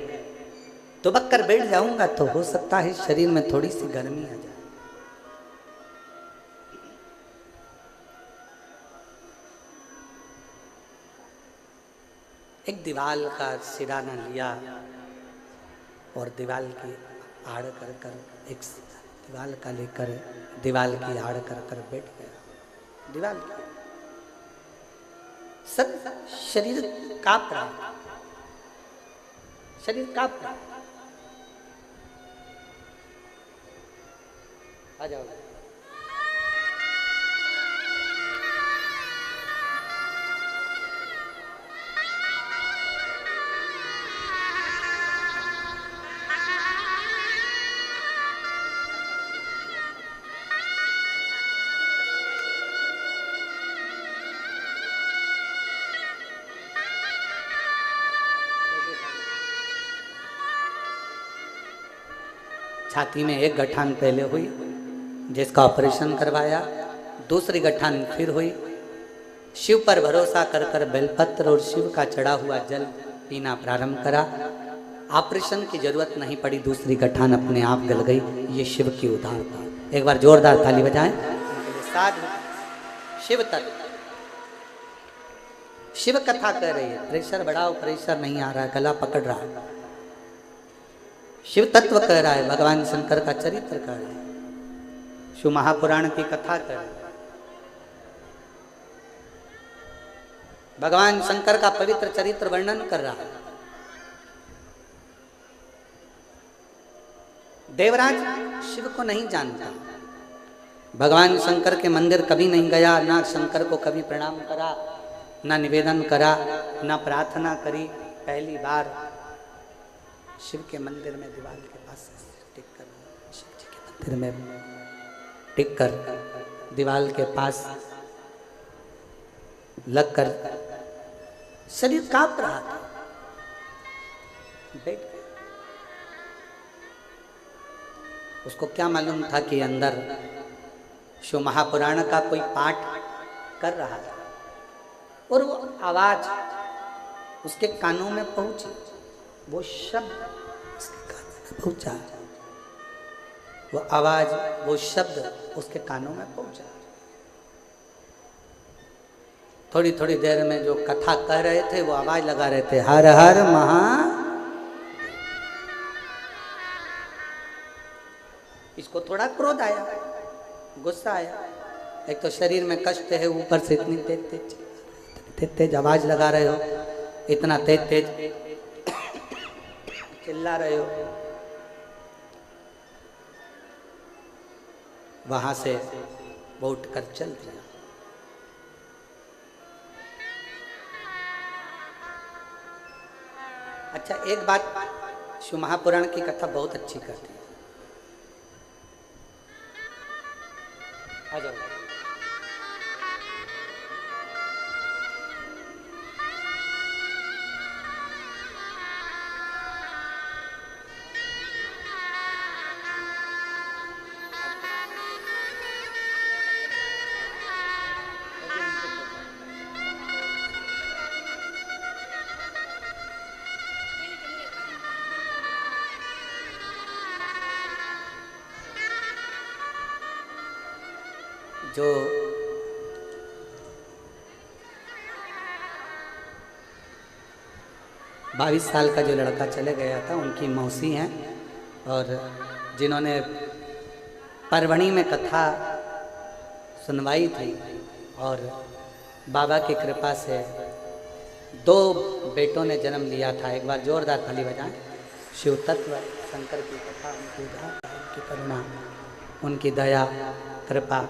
S1: दुबक कर बैठ जाऊंगा तो हो सकता है शरीर में थोड़ी सी गर्मी आ जाए। एक दीवाल का सिराना लिया और दीवाल की आड़ कर कर एक दीवाल का लेकर दीवाल की आड़ कर कर बैठ गया। दीवाल की सब शरीर कांप रहा, शरीर कांप रहा। आ जाओ। छाती में एक गठान पहले हुई जिसका ऑपरेशन करवाया, दूसरी गठान फिर हुई। शिव पर भरोसा कर कर बेलपत्र और शिव का चढ़ा हुआ जल पीना प्रारंभ करा। ऑपरेशन की जरूरत नहीं पड़ी, दूसरी गठान अपने आप गल गई। ये शिव की उदारता। एक बार जोरदार ताली बजाएं। साधु शिव तत्व, शिव कथा कर रही है। प्रेशर बढ़ाओ, प्रेशर नहीं आ रहा है, गला पकड़ रहा है। शिव तत्व कह रहा है, भगवान शंकर का चरित्र कह रहा है, शिव महापुराण की कथा कर रहा है, भगवान शंकर का पवित्र चरित्र वर्णन कर रहा है। देवराज शिव को नहीं जानता, भगवान शंकर के मंदिर कभी नहीं गया, ना शंकर को कभी प्रणाम करा, ना निवेदन करा, ना प्रार्थना करी। पहली बार शिव के मंदिर में दीवार के पास टिक कर, शिव जी के मंदिर में टिक कर दीवार के पास लग कर शरीर कांप रहा था, बैठ गया। उसको क्या मालूम था कि अंदर शिव महापुराण का कोई पाठ कर रहा था और वो आवाज उसके कानों में पहुंची, वो शब्द उसके कानों में पहुंचा, वो आवाज, वो शब्द उसके कानों में पहुंचा। थोड़ी थोड़ी देर में जो कथा कह रहे थे वो आवाज लगा रहे थे, हर हर महा। इसको थोड़ा क्रोध आया, गुस्सा आया। एक तो शरीर में कष्ट है, ऊपर से इतनी तेज तेज आवाज लगा रहे हो, इतना तेज तेज चिल्ला रहे हो। वहां से वो उठकर चल दिया। अच्छा, एक बात शिव महापुराण की कथा बहुत अच्छी करती है। आ जाओ। जो बाईस साल का जो लड़का चले गया था, उनकी मौसी हैं, और जिन्होंने परवणी में कथा सुनवाई थी, और बाबा की कृपा से 2 बेटों ने जन्म लिया था। एक बार जोरदार ताली बजाएं। शिव तत्व शंकर की कथा, उनकी उदारता, उनकी करुणा, उनकी दया, कृपा।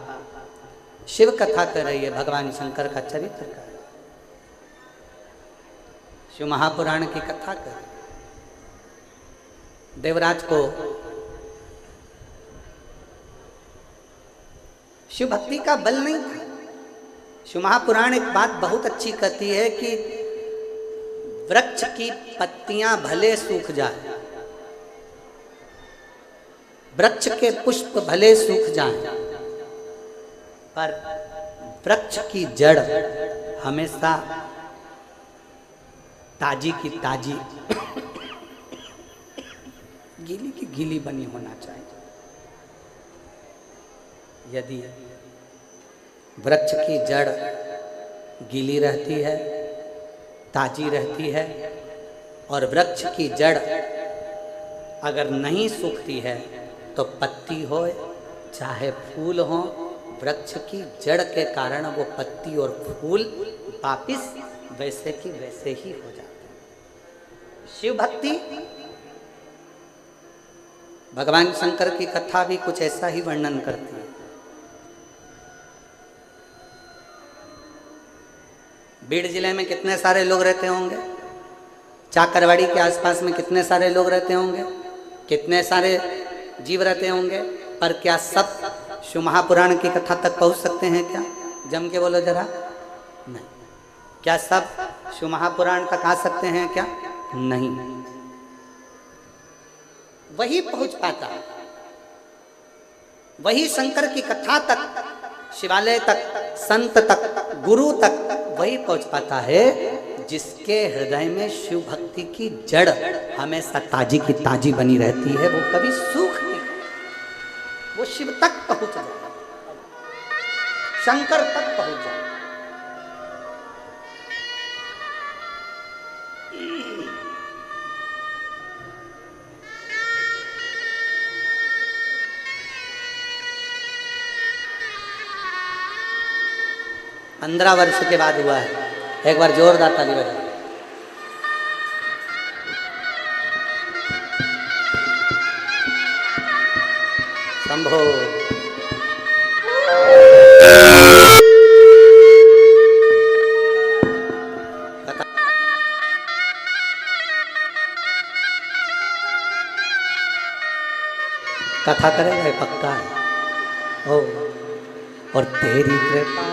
S1: शिव कथा कर रही है, भगवान शंकर का चरित्र कर, शिव महापुराण की कथा कर। देवराज को शिव भक्ति का बल नहीं था। शिव महापुराण एक बात बहुत अच्छी कहती है कि वृक्ष की पत्तियां भले सूख जाए, वृक्ष के पुष्प भले सूख जाए, पर वृक्ष की जड़ हमेशा ताजी की ताजी, गीली की गीली बनी होना चाहिए। यदि वृक्ष की जड़ गीली रहती है, ताजी रहती है, और वृक्ष की जड़ अगर नहीं सूखती है तो पत्ती हो चाहे फूल हो, वृक्ष की जड़ के कारण वो पत्ती और फूल वापिस वैसे की वैसे ही हो जाते हैं। शिव भक्ति, भगवान शंकर की कथा भी कुछ ऐसा ही वर्णन करती है। बीड़ जिले में कितने सारे लोग रहते होंगे, चाकरवाड़ी के आसपास में कितने सारे लोग रहते होंगे, कितने सारे जीव रहते होंगे, पर क्या सब शिव महापुराण की कथा तक पहुंच सकते हैं क्या? जम के बोलो जरा। नहीं। क्या सब शिव महापुराण तक आ सकते हैं क्या? नहीं। वही पहुंच पाता, वही शंकर की कथा तक, शिवालय तक, संत तक, गुरु तक वही पहुंच पाता है जिसके हृदय में शिव भक्ति की जड़ हमेशा ताजी की ताजी बनी रहती है, वो कभी सूख नहीं, वो शिव तक पहुंच जाए, शंकर तक पहुंच जाए। पंद्रह वर्ष के बाद हुआ है। एक बार जोरदार ताली बजाओ। शंभो। कथा करेगा ये पक्का है। ओ और तेरी कृपा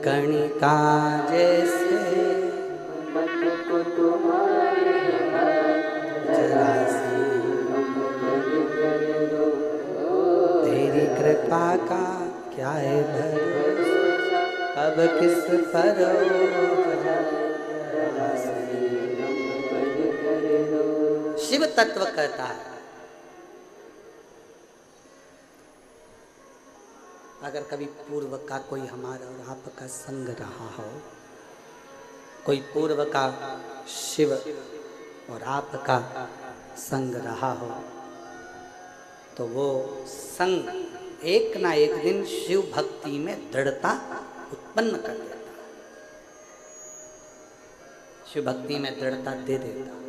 S1: गणिका जैसे तेरी कृपा का क्या है भरोसा, अब किस पर शिव तत्व कहता है। अगर कभी पूर्व का कोई हमारा और आपका संग रहा हो, कोई पूर्व का शिव और आपका संग रहा हो, तो वो संग एक ना एक दिन शिव भक्ति में दृढ़ता उत्पन्न कर देता, शिव भक्ति में दृढ़ता दे देता।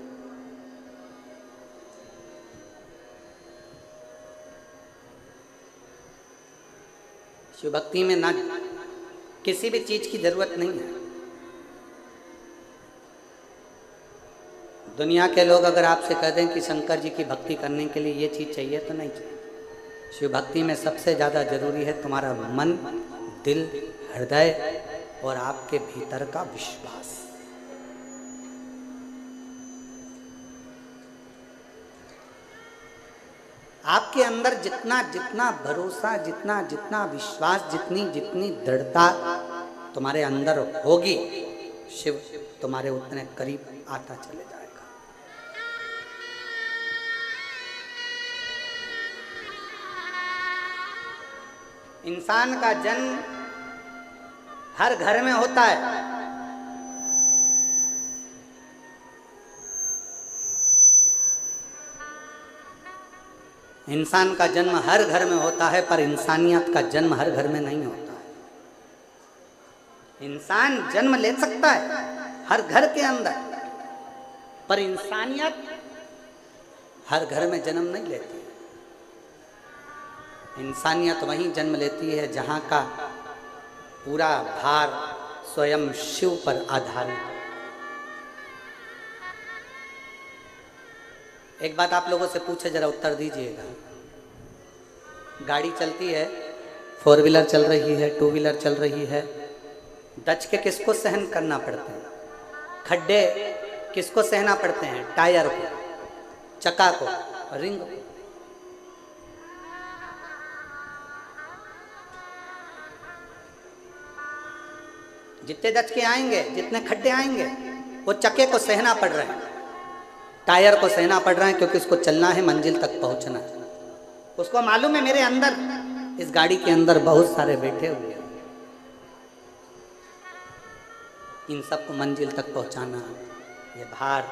S1: शिव भक्ति में ना किसी भी चीज की जरूरत नहीं है। दुनिया के लोग अगर आपसे कह दें कि शंकर जी की भक्ति करने के लिए ये चीज चाहिए, तो नहीं चाहिए। शिव भक्ति में सबसे ज्यादा जरूरी है तुम्हारा मन, दिल, हृदय और आपके भीतर का विश्वास। आपके अंदर जितना जितना भरोसा, जितना जितना विश्वास, जितनी जितनी दृढ़ता तुम्हारे अंदर होगी, शिव तुम्हारे उतने करीब आता चले जाएगा। इंसान का जन्म हर घर में होता है। इंसान का जन्म हर घर में होता है, पर इंसानियत का जन्म हर घर में नहीं होता है। इंसान जन्म ले सकता है हर घर के अंदर, पर इंसानियत हर घर में जन्म नहीं लेती है। इंसानियत वहीं जन्म लेती है जहां का पूरा भार स्वयं शिव पर आधारित है। एक बात आप लोगों से पूछे, जरा उत्तर दीजिएगा। गाड़ी चलती है, 4 व्हीलर चल रही है, 2 व्हीलर चल रही है, दचके किसको सहन करना पड़ते हैं? खड्डे किसको सहना पड़ते हैं? टायर को, चक्का को, रिंग को। जितने दचके आएंगे, जितने खड्डे आएंगे, वो चक्के को सहना पड़ रहे हैं, टायर को सहना पड़ रहा है, क्योंकि उसको चलना है, मंजिल तक पहुंचना है। उसको मालूम है मेरे अंदर, इस गाड़ी के अंदर बहुत सारे बैठे हुए हैं, इन सबको मंजिल तक पहुंचाना है। ये भार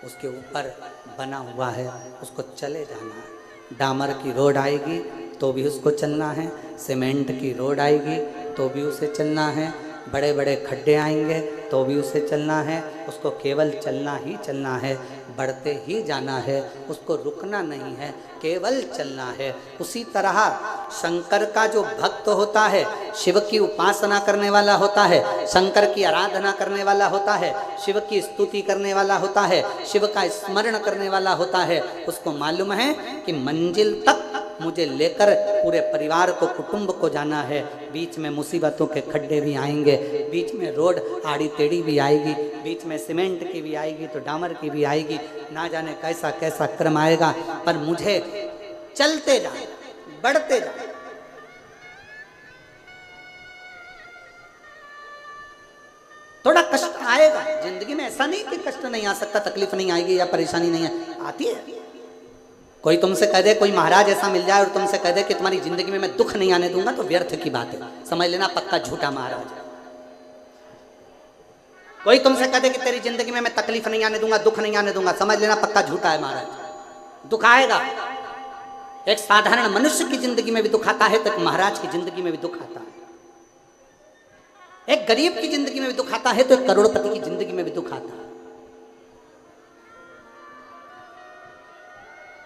S1: उसके ऊपर बना हुआ है, उसको चले जाना है। डामर की रोड आएगी तो भी उसको चलना है, सीमेंट की रोड आएगी तो भी उसे चलना है, बड़े बड़े खड्डे आएंगे तो भी उसे चलना है। उसको केवल चलना ही चलना है, बढ़ते ही जाना है, उसको रुकना नहीं है, केवल चलना है। उसी तरह शंकर का जो भक्त होता है, शिव की उपासना करने वाला होता है, शंकर की आराधना करने वाला होता है, शिव की स्तुति करने वाला होता है, शिव का स्मरण करने वाला होता है, उसको मालूम है कि मंजिल तक मुझे लेकर पूरे परिवार को, कुटुंब को जाना है। बीच में मुसीबतों के खड्डे भी आएंगे, बीच में रोड आड़ी टेढ़ी भी आएगी, बीच में सीमेंट की भी आएगी तो डामर की भी आएगी, ना जाने कैसा कैसा क्रम आएगा, पर मुझे चलते जाना, बढ़ते जाओ। थोड़ा कष्ट आएगा जिंदगी में, ऐसा नहीं कि कष्ट नहीं आ सकता, तकलीफ नहीं आएगी या परेशानी नहीं आती है। कोई तुमसे कह दे, कोई महाराज ऐसा मिल जाए और तुमसे कह दे कि तुम्हारी जिंदगी में मैं दुख नहीं आने दूंगा, तो व्यर्थ की बात है, समझ लेना पक्का झूठा महाराज है। कोई तुमसे कह दे कि तेरी जिंदगी में मैं तकलीफ नहीं आने दूंगा, दुख नहीं आने दूंगा, समझ लेना पक्का झूठा है महाराज। दुख आएगा। एक साधारण मनुष्य की जिंदगी में भी दुख आता है, तो एक महाराज की जिंदगी में भी दुख आता है। एक गरीब की जिंदगी में भी दुख आता है, तो एक करोड़पति की जिंदगी में भी दुख आता है।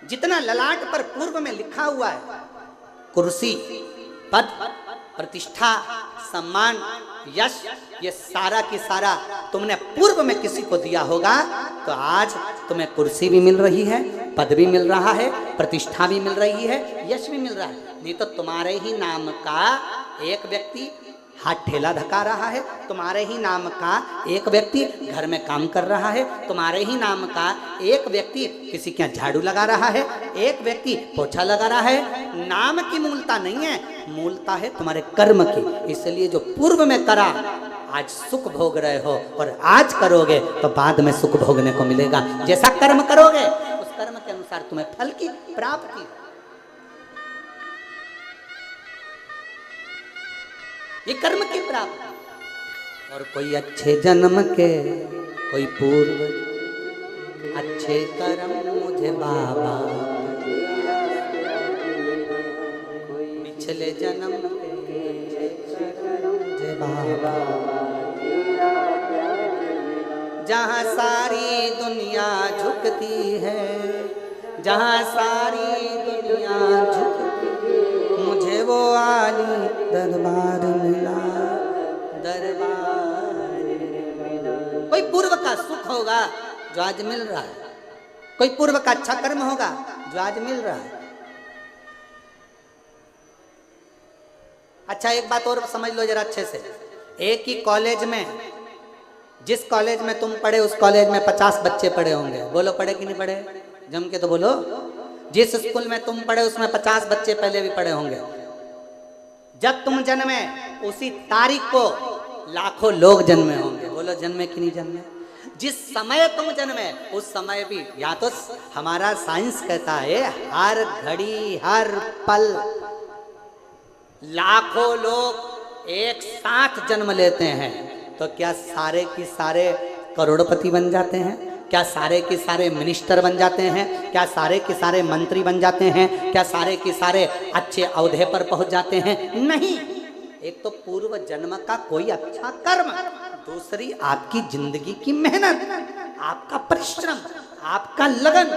S1: जितना ललाट पर पूर्व में लिखा हुआ है, कुर्सी, पद, प्रतिष्ठा, सम्मान, यश, ये सारा की सारा तुमने पूर्व में किसी को दिया होगा, तो आज तुम्हें कुर्सी भी मिल रही है, पद भी मिल रहा है, प्रतिष्ठा भी मिल रही है, यश भी मिल रहा है। नहीं तो तुम्हारे ही नाम का एक व्यक्ति हाथ ठेला धका रहा है, तुम्हारे ही नाम का एक व्यक्ति घर में काम कर रहा है, तुम्हारे ही नाम का एक व्यक्ति किसी के यहाँ झाड़ू लगा रहा है, एक व्यक्ति पोछा लगा रहा है। नाम की मूलता नहीं है, मूलता है तुम्हारे कर्म की। इसलिए जो पूर्व में करा आज सुख भोग रहे हो, और आज करोगे तो बाद में सुख भोगने को मिलेगा। जैसा कर्म करोगे उस कर्म के अनुसार तुम्हें फल की प्राप्ति। ये कर्म की प्राप्ति। और कोई अच्छे जन्म के, कोई पूर्व अच्छे कर्म मुझे बाबा, पिछले जन्म के मुझे बाबा। जहाँ सारी दुनिया झुकती है, जहाँ सारी दुनिया झुकती है, मुझे वो आली दरबार मिला, दरबार मिला। कोई पूर्व का सुख होगा जो आज मिल रहा है, कोई पूर्व का अच्छा कर्म होगा जो आज मिल रहा है। अच्छा एक बात और समझ लो जरा अच्छे से, एक ही कॉलेज में, जिस कॉलेज में तुम पढ़े उस कॉलेज में 50 बच्चे पढ़े होंगे। बोलो पढ़े कि नहीं पढ़े, जम के तो बोलो। जिस स्कूल में तुम पढ़े उसमें 50 बच्चे पहले भी पढ़े होंगे। जब तुम जन्मे उसी तारीख को लाखों लोग जन्मे होंगे। बोलो जन्मे कि नहीं जन्मे। जिस समय तुम जन्मे उस समय भी, या तो हमारा साइंस कहता है हर घड़ी हर पल लाखों लोग एक साथ जन्म लेते हैं, तो क्या सारे की सारे करोड़पति बन जाते हैं? क्या सारे के सारे मिनिस्टर बन जाते हैं? क्या सारे के सारे मंत्री बन जाते हैं? क्या सारे के सारे अच्छे औहदे पर पहुंच जाते हैं? नहीं। एक तो पूर्व जन्म का कोई अच्छा कर्म, दूसरी आपकी जिंदगी की मेहनत, आपका परिश्रम, आपका लगन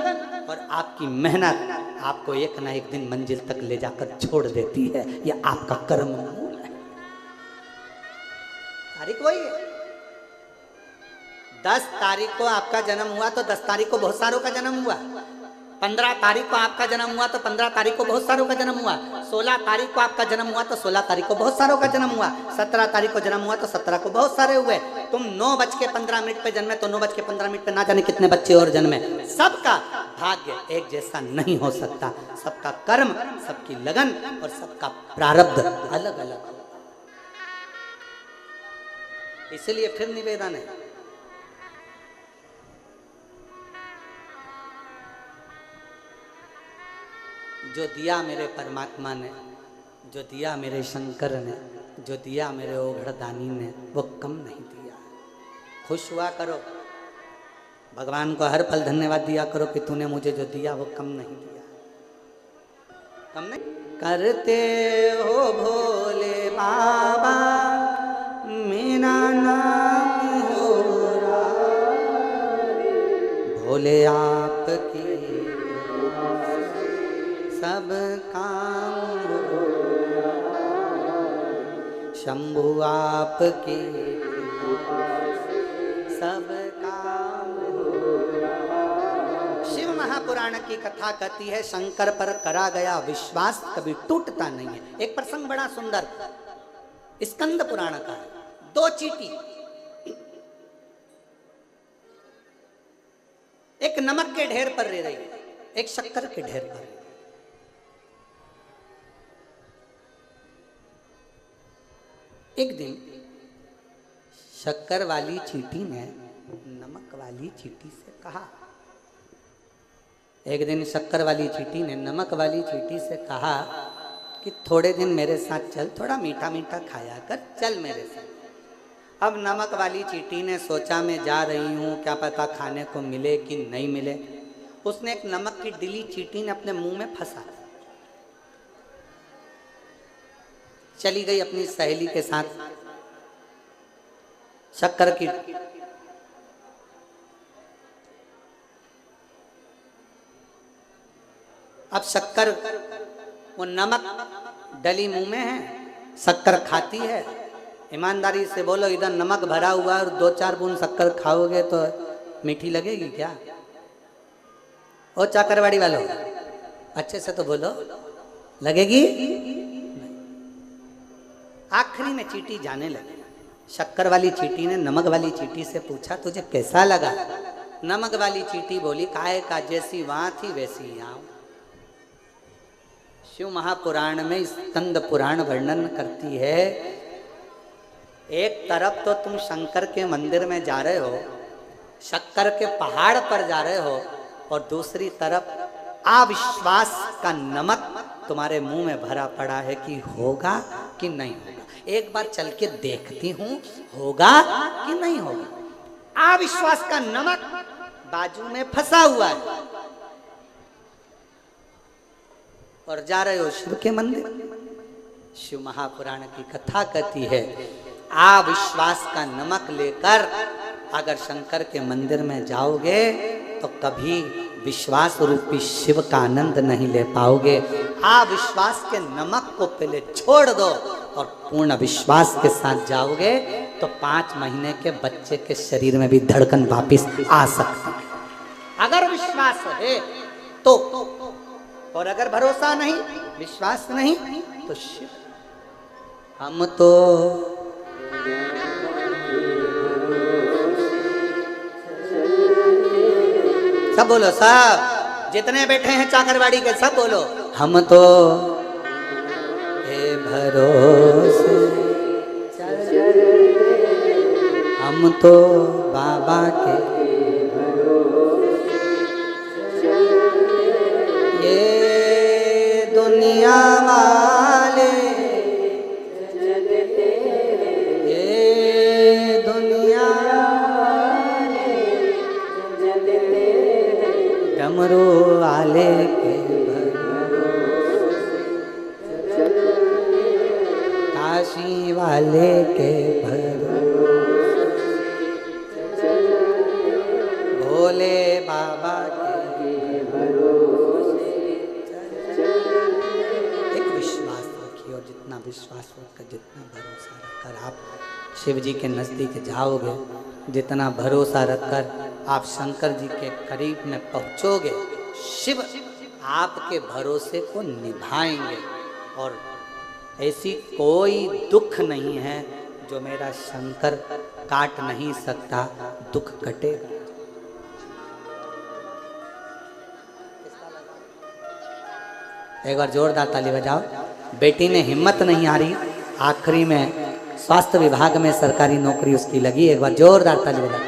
S1: और आपकी मेहनत आपको एक ना एक दिन मंजिल तक ले जाकर छोड़ देती है। यह आपका कर्म मूल है। तारीख वही है। 10 तारीख को आपका जन्म हुआ तो 10 तारीख को बहुत सारों का जन्म हुआ। 15 तारीख को आपका जन्म हुआ तो 15 तारीख को बहुत सारों का जन्म हुआ। 16 तारीख को आपका जन्म हुआ तो 16 तारीख को बहुत सारों का जन्म हुआ। 17 तारीख को जन्म हुआ तो 17 को बहुत सारे हुए। तुम 9:15 पे जन्मे तो 9:15 पे ना जाने कितने बच्चे और जन्मे। सबका भाग्य एक जैसा नहीं हो सकता। सबका कर्म, सबकी लगन और सबका प्रारब्ध अलग अलग। इसलिए फिर निवेदन है, जो दिया मेरे परमात्मा ने, जो दिया मेरे शंकर ने, जो दिया मेरे ओघड़दानी ने, वो कम नहीं दिया। खुश हुआ करो, भगवान को हर पल धन्यवाद दिया करो कि तूने मुझे जो दिया वो कम नहीं दिया। कम नहीं करते हो भोले बाबा, मेरा नाम हो भोले आपकी सब काम हो, शंभु आपके सब काम हो। शिव महापुराण की कथा कहती है शंकर पर करा गया विश्वास कभी टूटता नहीं है। एक प्रसंग बड़ा सुंदर स्कंद पुराण का है। 2 चींटी एक नमक के ढेर पर रह रही, एक शक्कर के ढेर पर। एक दिन शक्कर वाली चींटी ने नमक वाली चींटी से कहा, एक दिन शक्कर वाली चींटी ने नमक वाली चींटी से कहा कि थोड़े दिन मेरे साथ चल, थोड़ा मीठा मीठा खाया कर, चल मेरे साथ। अब नमक वाली चींटी ने सोचा मैं जा रही हूँ, क्या पता खाने को मिले कि नहीं मिले। उसने एक नमक की डिली चींटी ने अपने मुंह में फंसा, चली गई अपनी सहेली के साथ शक्कर की। अब शक्कर, वो नमक डली मुंह में है, शक्कर खाती है। ईमानदारी से बोलो, इधर नमक भरा हुआ है और 2-4 बूंद शक्कर खाओगे तो मीठी लगेगी क्या? ओ चाकरवाड़ी वालों, अच्छे से तो बोलो, लगेगी? आखिरी में चींटी जाने लगी। शक्कर वाली चींटी ने नमक वाली चींटी से पूछा, तुझे कैसा लगा? नमक वाली चींटी बोली, काहे का जैसी वहां थी वैसी यहाँ। शिव महापुराण में स्कंद पुराण वर्णन करती है, एक तरफ तो तुम शंकर के मंदिर में जा रहे हो, शक्कर के पहाड़ पर जा रहे हो, और दूसरी तरफ अविश्वास का नमक तुम्हारे मुंह में भरा पड़ा है कि होगा कि नहीं होगा। एक बार चल के देखती हूं, होगा कि नहीं होगा। अविश्वास का नमक बाजू में फंसा हुआ है और जा रहे हो शिव के मंदिर। शिव महापुराण की कथा कहती है, अविश्वास का नमक लेकर अगर शंकर के मंदिर में जाओगे तो कभी विश्वास रूपी शिव का आनंद नहीं ले पाओगे। अविश्वास के नमक को पहले छोड़ दो और पूर्ण विश्वास के साथ जाओगे तो 5 महीने के बच्चे के शरीर में भी धड़कन वापिस आ सकती है, अगर विश्वास है तो। और अगर भरोसा नहीं, विश्वास नहीं, तो शिव। हम तो सब बोलो, सब जितने बैठे हैं चाकरवाड़ी के सब बोलो, हम तो हे भरोसे, हम तो बाबा के ये दुनिया वाले, ये दुनिया डमरू वाले के भरोसे, काशी वाले के भरोसे, भोले बाबा के भरोसे। एक विश्वास रखिए, और जितना विश्वास रखकर, जितना भरोसा रखकर आप शिव जी के नज़दीक जाओगे, जितना भरोसा रखकर आप शंकर जी के करीब में पहुंचोगे, शिव आपके भरोसे को निभाएंगे। और ऐसी कोई दुख नहीं है जो मेरा शंकर काट नहीं सकता, दुख कटेगा। एक बार जोरदार ताली बजाओ। बेटी ने हिम्मत नहीं आ रही, आखिरी में स्वास्थ्य विभाग में सरकारी नौकरी उसकी लगी। एक बार जोरदार ताली बजाओ।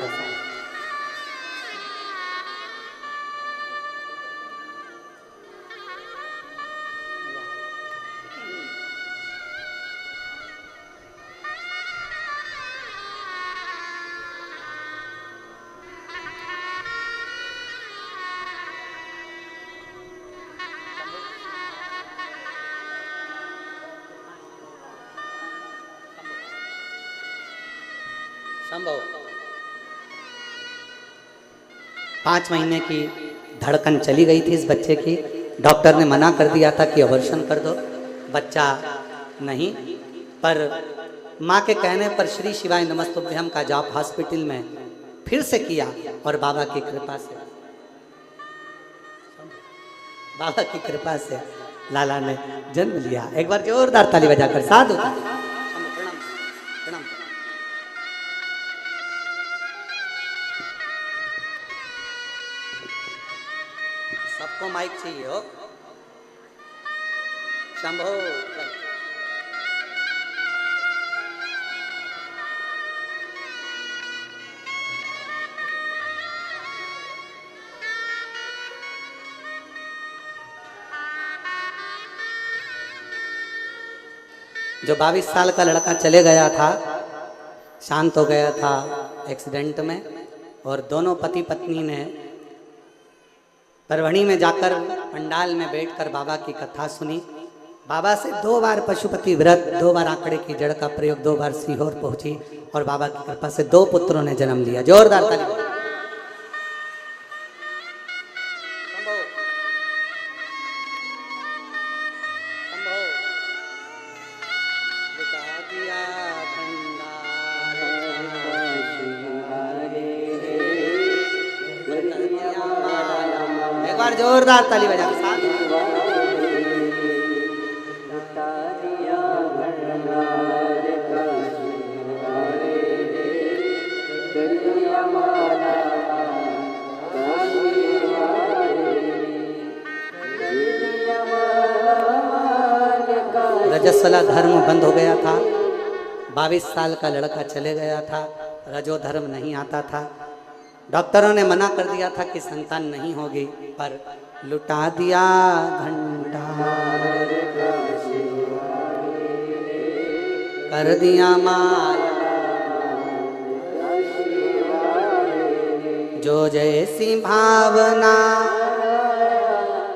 S1: संभव 5 महीने की धड़कन चली गई थी इस बच्चे की। डॉक्टर ने मना कर दिया था कि अबॉर्शन कर दो, बच्चा नहीं। पर माँ के कहने पर श्री शिवाय नमस्तुभ्यम का जाप हॉस्पिटल में फिर से किया और बाबा की कृपा से लाला ने जन्म लिया। एक बार जोरदार ताली बजाकर साधु प्रणाम। सबको माइक चाहिए हो। शंभो जो 22 साल का लड़का चले गया था, शांत हो गया था एक्सीडेंट में, और दोनों पति पत्नी ने परभणी में जाकर पंडाल में बैठकर बाबा की कथा सुनी। बाबा से 2 बार पशुपति व्रत, 2 बार आंकड़े की जड़ का प्रयोग, 2 बार सीहोर पहुंची, और बाबा की कृपा से 2 पुत्रों ने जन्म लिया। जोरदार ताली। एक बार जोरदार ताली बजा के साथ। रजस्वला धर्म बंद हो गया था, 22 साल का लड़का चले गया था, रजो धर्म नहीं आता था। डॉक्टरों ने मना कर दिया था कि संतान नहीं होगी, पर लुटा दिया घंटा, कर दिया माला, जो जैसी भावना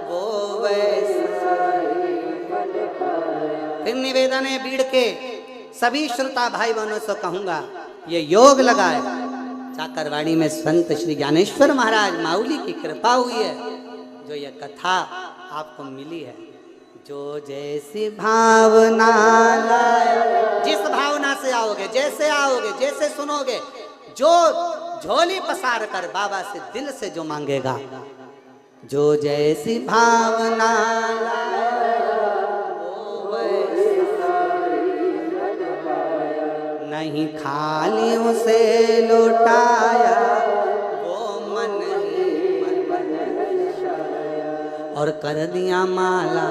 S1: वो वैसा। फिर निवेदन है भीड़ के सभी श्रोता भाई बहनों से कहूंगा, ये योग लगाए। चाकरवाड़ी में संत श्री ज्ञानेश्वर महाराज माउली की कृपा हुई है, जो ये कथा आपको मिली है। जो जैसी भावना लाए, जिस भावना से आओगे, जैसे आओगे, जैसे सुनोगे, जो झोली पसार कर बाबा से दिल से जो मांगेगा, जो जैसी भावना नहीं खाली उसे लौटाया, वो मन ही मन और कर दिया माला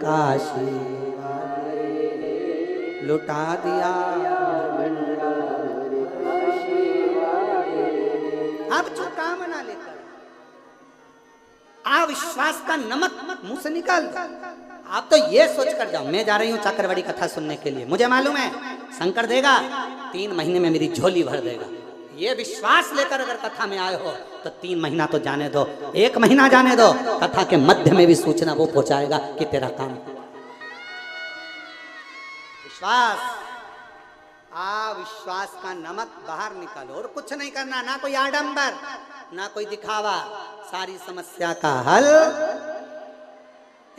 S1: काशी, लुटा दिया। अब जो कामना लेकर अविश्वास का नमक मुंह से निकाल दो। आप तो ये सोच कर जाओ, मैं जा रही हूँ चाकरवाड़ी कथा सुनने के लिए, मुझे मालूम है शंकर देगा, 3 महीने में मेरी झोली भर देगा। ये विश्वास लेकर अगर कथा में आए हो तो 3 महीना तो जाने दो, 1 महीना जाने दो, कथा के मध्य में भी सूचना वो पहुंचाएगा कि तेरा काम। विश्वास, अविश्वास का नमक बाहर निकालो, और कुछ नहीं करना, ना कोई आडंबर, ना कोई दिखावा, सारी समस्या का हल।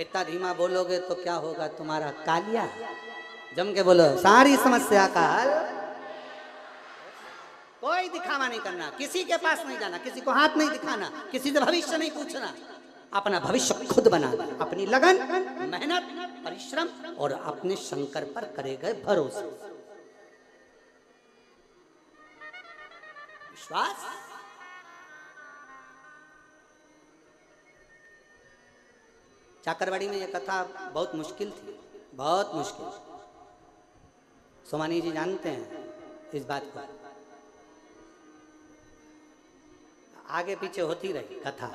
S1: इतना धीमा बोलोगे तो क्या होगा तुम्हारा कालिया, जम के बोलो, सारी समस्या का हल। कोई दिखावा नहीं करना, किसी के पास नहीं जाना, किसी को हाथ नहीं दिखाना, किसी से भविष्य नहीं पूछना, अपना भविष्य खुद बनाना, अपनी लगन, मेहनत, परिश्रम और अपने शंकर पर करे गए भरोसे। विश्वास। चाकरवाड़ी में यह कथा बहुत मुश्किल थी, बहुत मुश्किल। सोमानी जी जानते हैं इस बात को, आगे पीछे होती रही कथा।